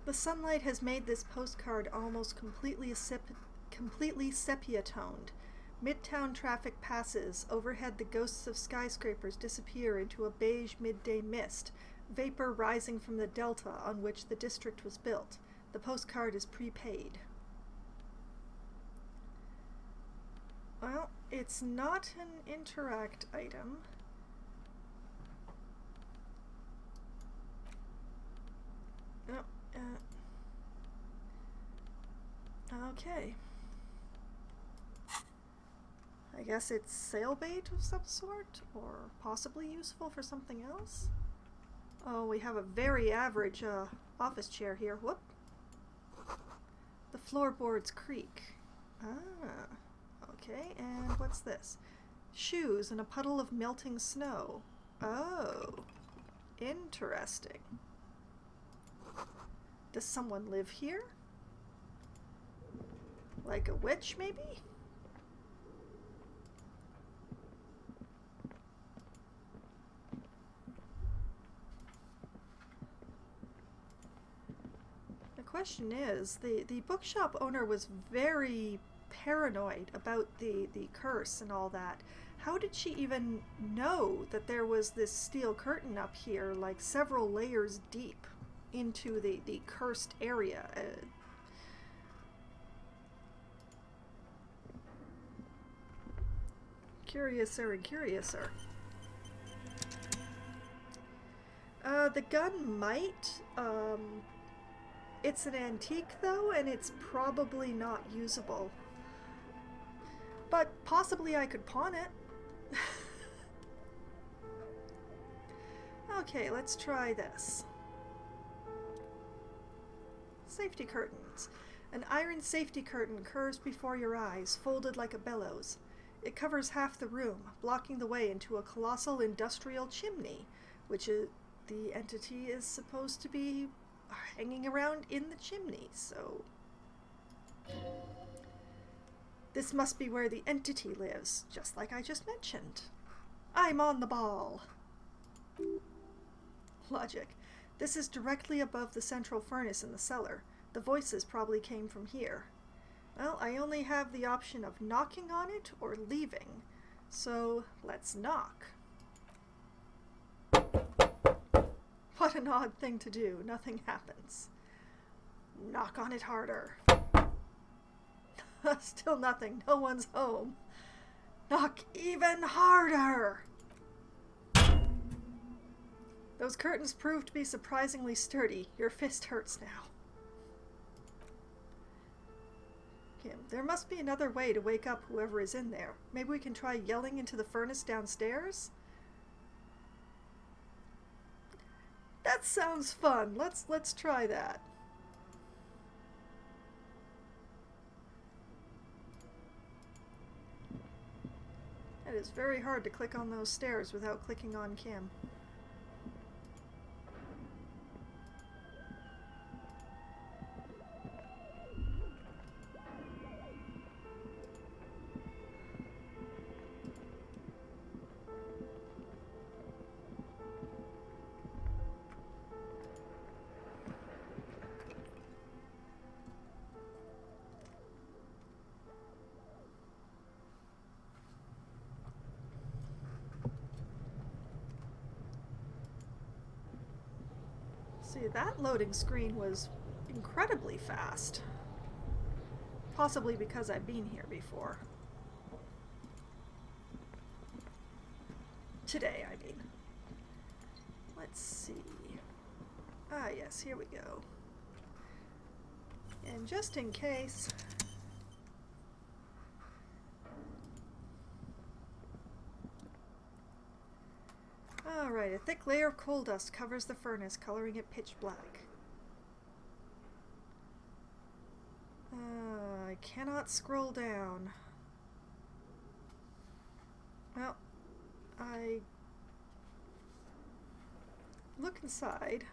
The sunlight has made this postcard almost completely sepia-toned. Midtown traffic passes. Overhead, the ghosts of skyscrapers disappear into a beige midday mist, vapor rising from the delta on which the district was built. The postcard is prepaid. Well, it's not an interact item. Oh, okay. I guess it's sailbait of some sort, or possibly useful for something else? Oh, we have a very average office chair here. Whoop. The floorboards creak. Ah, okay, and what's this? Shoes in a puddle of melting snow. Oh, interesting. Does someone live here? Like a witch, maybe? The question is, the bookshop owner was very paranoid about the curse and all that. How did she even know that there was this steel curtain up here, like several layers deep into the cursed area? Curiouser and curiouser. The gun might. It's an antique though, and it's probably not usable. But possibly I could pawn it. Okay, let's try this. Safety curtains. An iron safety curtain curves before your eyes, folded like a bellows. It covers half the room, blocking the way into a colossal industrial chimney, which the entity is supposed to be hanging around in the chimney, so... This must be where the entity lives, just like I just mentioned. I'm on the ball. Logic. This is directly above the central furnace in the cellar. The voices probably came from here. Well, I only have the option of knocking on it or leaving, so let's knock. What an odd thing to do. Nothing happens. Knock on it harder. Still nothing. No one's home. Knock even harder. Those curtains proved to be surprisingly sturdy. Your fist hurts now. Okay, there must be another way to wake up whoever is in there. Maybe we can try yelling into the furnace downstairs? That sounds fun. Let's try that. It is very hard to click on those stairs without clicking on Kim. See, that loading screen was incredibly fast. Possibly because I've been here before. Today, I mean. Let's see. Ah, yes, here we go. And just in case... Alright, a thick layer of coal dust covers the furnace, coloring it pitch black. I cannot scroll down. Well, I look inside.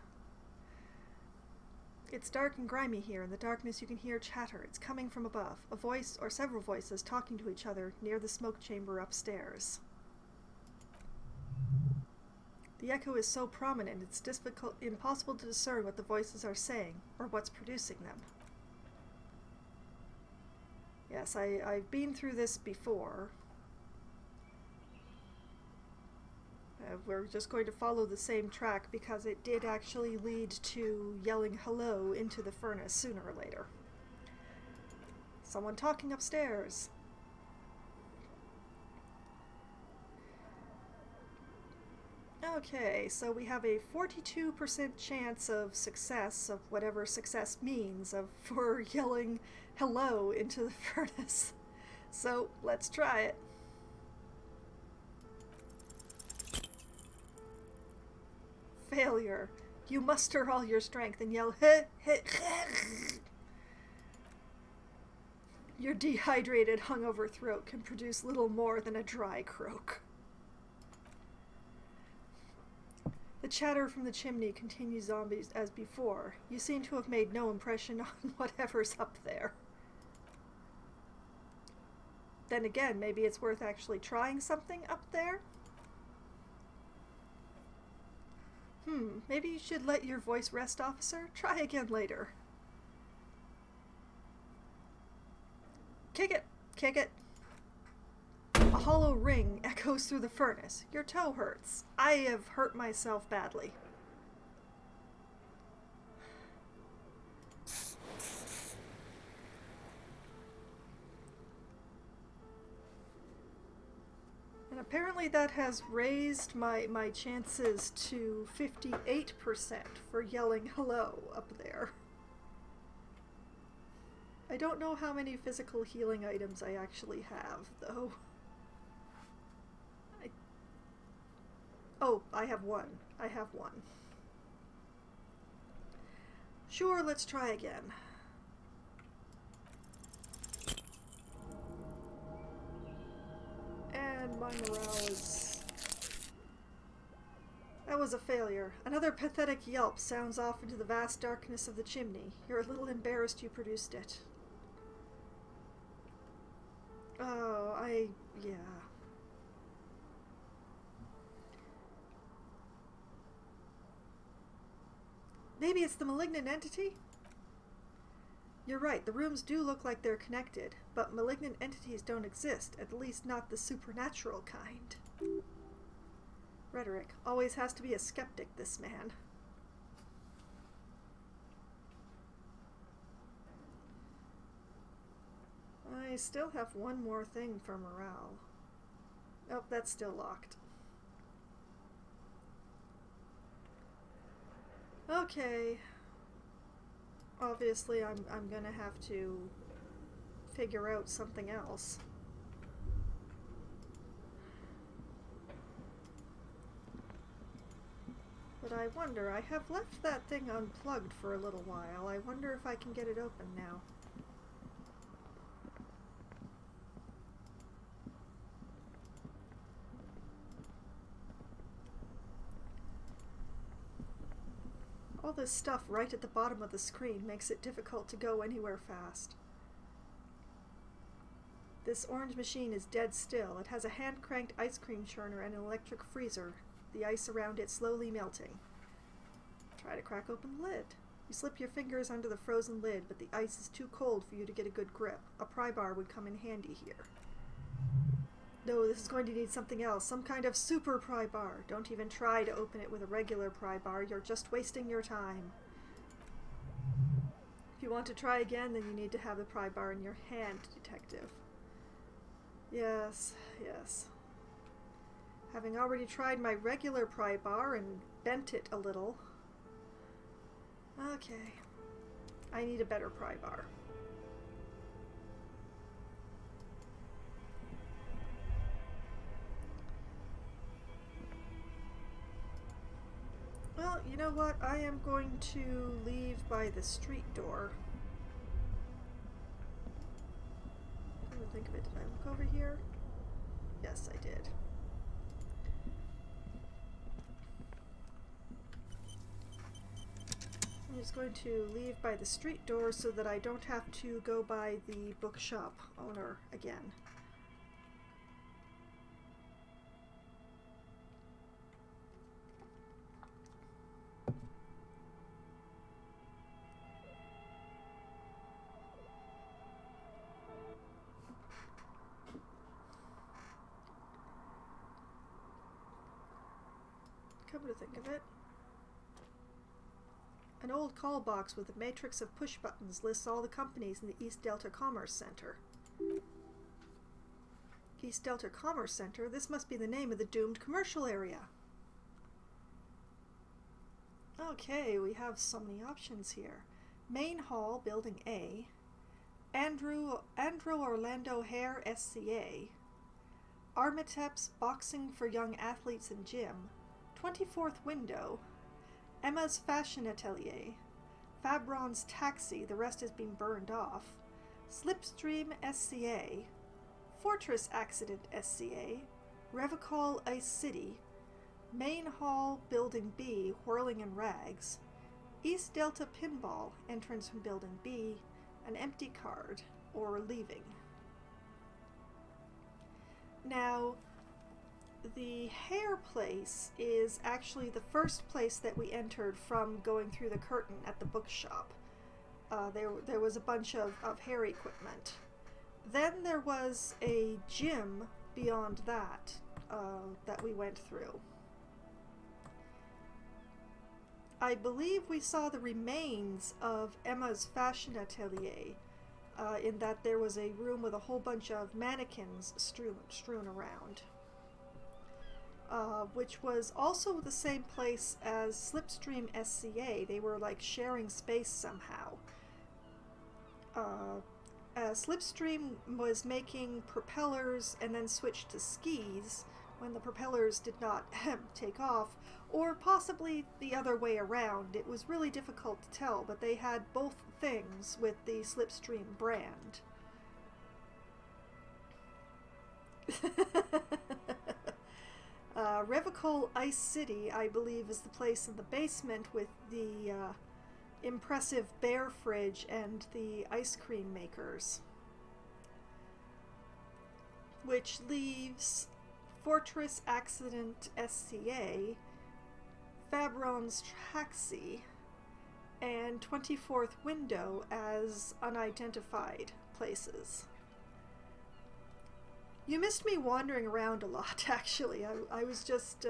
It's dark and grimy here. In the darkness you can hear chatter. It's coming from above. A voice or several voices talking to each other near the smoke chamber upstairs. The echo is so prominent it's impossible to discern what the voices are saying or what's producing them. Yes, I've been through this before. We're just going to follow the same track because it did actually lead to yelling hello into the furnace sooner or later. Someone talking upstairs. Okay, so we have a 42% chance of success, of whatever success means, for yelling hello into the furnace. So, let's try it. Failure. You muster all your strength and yell heh heh heh. Your dehydrated, hungover throat can produce little more than a dry croak. The chatter from the chimney continues on as before. You seem to have made no impression on whatever's up there. Then again, maybe it's worth actually trying something up there? Maybe you should let your voice rest, officer. Try again later. Kick it! Kick it! A hollow ring echoes through the furnace. Your toe hurts. I have hurt myself badly. And apparently that has raised my chances to 58% for yelling hello up there. I don't know how many physical healing items I actually have, though. Oh, I have one. I have one. Sure, let's try again. And my morale is... That was a failure. Another pathetic yelp sounds off into the vast darkness of the chimney. You're a little embarrassed you produced it. Oh, yeah. Maybe it's the malignant entity? You're right, the rooms do look like they're connected, but malignant entities don't exist, at least not the supernatural kind. Rhetoric. Always has to be a skeptic, this man. I still have one more thing for morale. Oh, that's still locked. Okay. Obviously, I'm gonna have to figure out something else. But I wonder, I have left that thing unplugged for a little while. I wonder if I can get it open now. All this stuff right at the bottom of the screen makes it difficult to go anywhere fast. This orange machine is dead still. It has a hand-cranked ice cream churner and an electric freezer, the ice around it slowly melting. Try to crack open the lid. You slip your fingers under the frozen lid, but the ice is too cold for you to get a good grip. A pry bar would come in handy here. No, this is going to need something else. Some kind of super pry bar. Don't even try to open it with a regular pry bar. You're just wasting your time. If you want to try again, then you need to have the pry bar in your hand, detective. Yes, yes. Having already tried my regular pry bar and bent it a little. Okay. I need a better pry bar. Well, you know what? I am going to leave by the street door. Come to think of it, did I look over here? Yes, I did. I'm just going to leave by the street door so that I don't have to go by the bookshop owner again. Come to think of it, an old call box with a matrix of push buttons lists all the companies in the East Delta Commerce Center. East Delta Commerce Center? This must be the name of the doomed commercial area. Okay, we have so many options here. Main Hall, Building A. Andrew Orlando Hare, SCA. Armitep's Boxing for Young Athletes and Gym. 24th Window. Emma's Fashion Atelier. Fabron's Taxi, the rest has been burned off. Slipstream SCA. Fortress Accident SCA. Revocol Ice City. Main Hall, Building B, Whirling in Rags. East Delta Pinball, entrance from Building B. An empty card, or leaving. Now, the hair place is actually the first place that we entered from going through the curtain at the bookshop. There was a bunch of hair equipment. Then there was a gym beyond that that we went through. I believe we saw the remains of Emma's Fashion Atelier, in that there was a room with a whole bunch of mannequins strewn around. Which was also the same place as Slipstream SCA. They were like sharing space somehow. Slipstream was making propellers and then switched to skis when the propellers did not take off, or possibly the other way around. It was really difficult to tell, but they had both things with the Slipstream brand. Revocol Ice City, I believe, is the place in the basement with the impressive bear fridge and the ice cream makers. Which leaves Fortress Accident SCA, Fabron's Taxi, and 24th Window as unidentified places. You missed me wandering around a lot, actually. I was just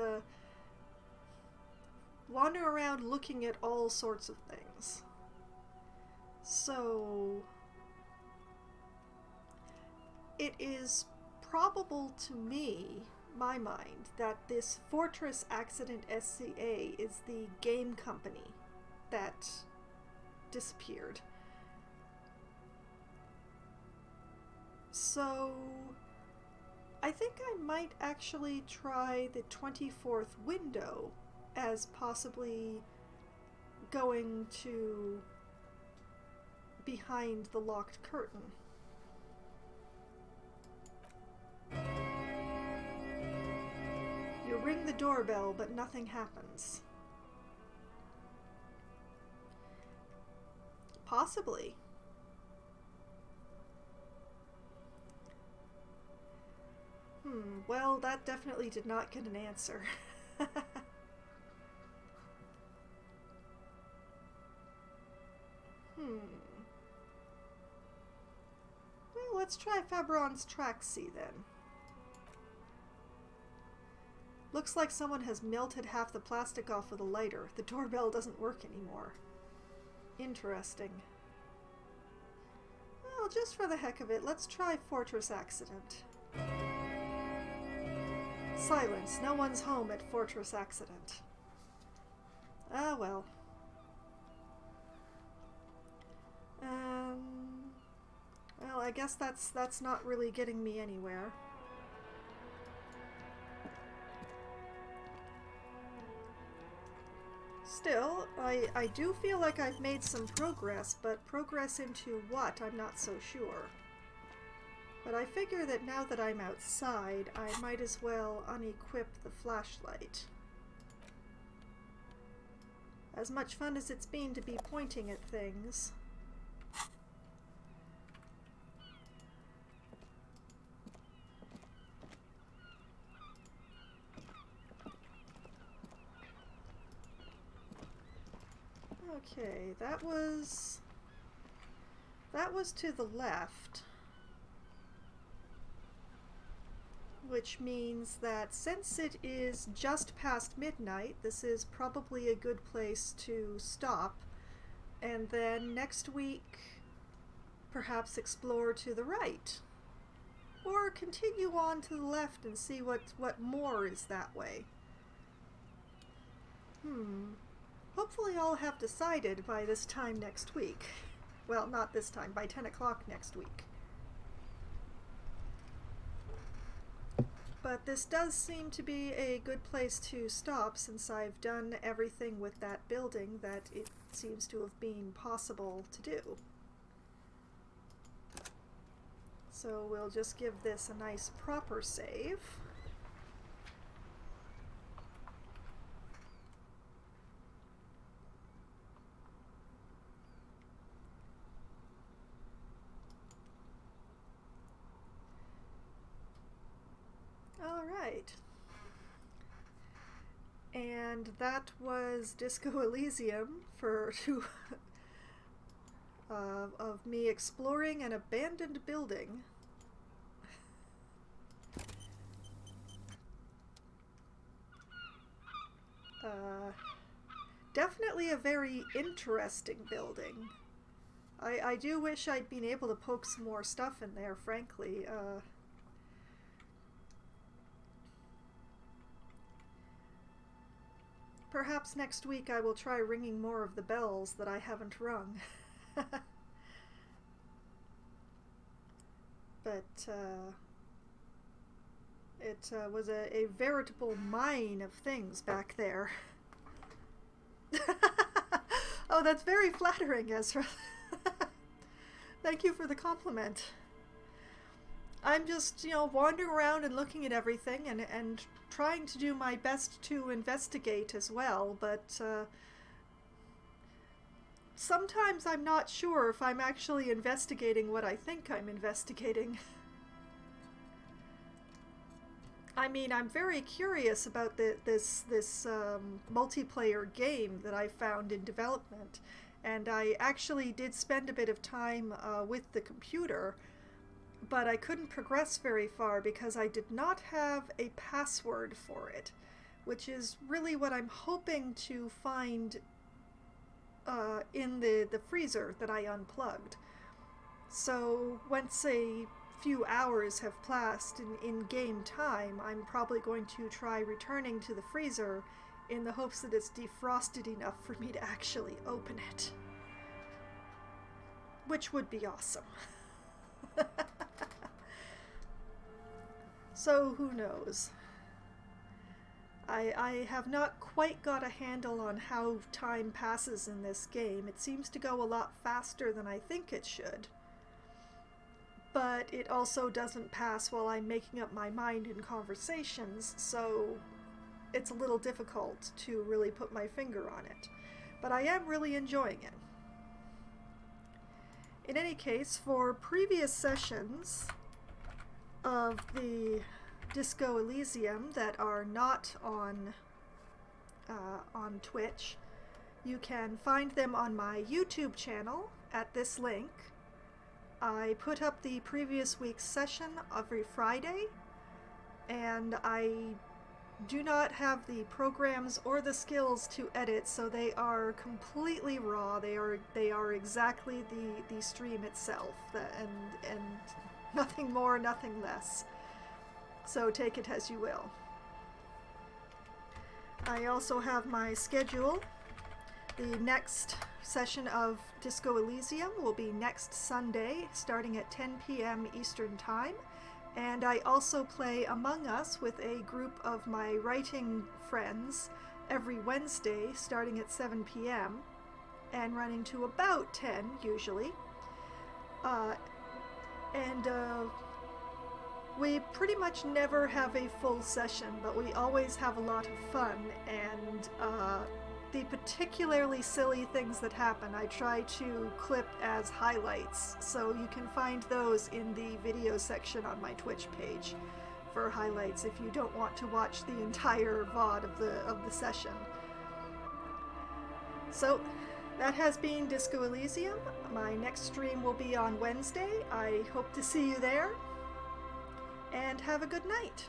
wandering around looking at all sorts of things. So, it is probable to me, my mind, that this Fortress Accident SCA is the game company that disappeared. So, I think I might actually try the 24th Window as possibly going to behind the locked curtain. You ring the doorbell, but nothing happens. Possibly. Well, that definitely did not get an answer. Well, let's try Fabron's Taxi then. Looks like someone has melted half the plastic off of the lighter. The doorbell doesn't work anymore. Interesting. Well, just for the heck of it, let's try Fortress Accident. Silence. No one's home at Fortress Accident. Ah, well. Well, I guess that's not really getting me anywhere. Still, I do feel like I've made some progress, but progress into what, I'm not so sure. But I figure that now that I'm outside, I might as well unequip the flashlight. As much fun as it's been to be pointing at things. Okay, that was to the left. Which means that since it is just past midnight, this is probably a good place to stop, and then next week perhaps explore to the right, or continue on to the left and see what more is that way. Hopefully I'll have decided by this time next week. Well, not this time, by 10 o'clock next week. But this does seem to be a good place to stop, since I've done everything with that building that it seems to have been possible to do. So we'll just give this a nice proper save. Alright. And that was Disco Elysium for of me exploring an abandoned building. Definitely a very interesting building. I do wish I'd been able to poke some more stuff in there, frankly. Perhaps next week I will try ringing more of the bells that I haven't rung. But it was a veritable mine of things back there. Oh, that's very flattering, Ezra. Thank you for the compliment. I'm just, wandering around and looking at everything and trying to do my best to investigate as well, but sometimes I'm not sure if I'm actually investigating what I think I'm investigating. I mean, I'm very curious about this multiplayer game that I found in development, and I actually did spend a bit of time with the computer, but I couldn't progress very far because I did not have a password for it, which is really what I'm hoping to find in the freezer that I unplugged. So once a few hours have passed in game time, I'm probably going to try returning to the freezer in the hopes that it's defrosted enough for me to actually open it. Which would be awesome. So who knows? I have not quite got a handle on how time passes in this game. It seems to go a lot faster than I think it should. But it also doesn't pass while I'm making up my mind in conversations, so it's a little difficult to really put my finger on it. But I am really enjoying it. In any case, for previous sessions of the Disco Elysium that are not on Twitch, you can find them on my YouTube channel at this link. I put up the previous week's session every Friday, and I do not have the programs or the skills to edit, so they are completely raw. They are exactly the stream itself, and nothing more, nothing less. So take it as you will. I also have my schedule. The next session of Disco Elysium will be next Sunday, starting at 10 p.m. Eastern Time. And I also play Among Us with a group of my writing friends every Wednesday, starting at 7 p.m. and running to about 10, usually. We pretty much never have a full session, but we always have a lot of fun, and the particularly silly things that happen I try to clip as highlights, so you can find those in the video section on my Twitch page for highlights if you don't want to watch the entire VOD of the session. So that has been Disco Elysium. My next stream will be on Wednesday. I hope to see you there. And have a good night.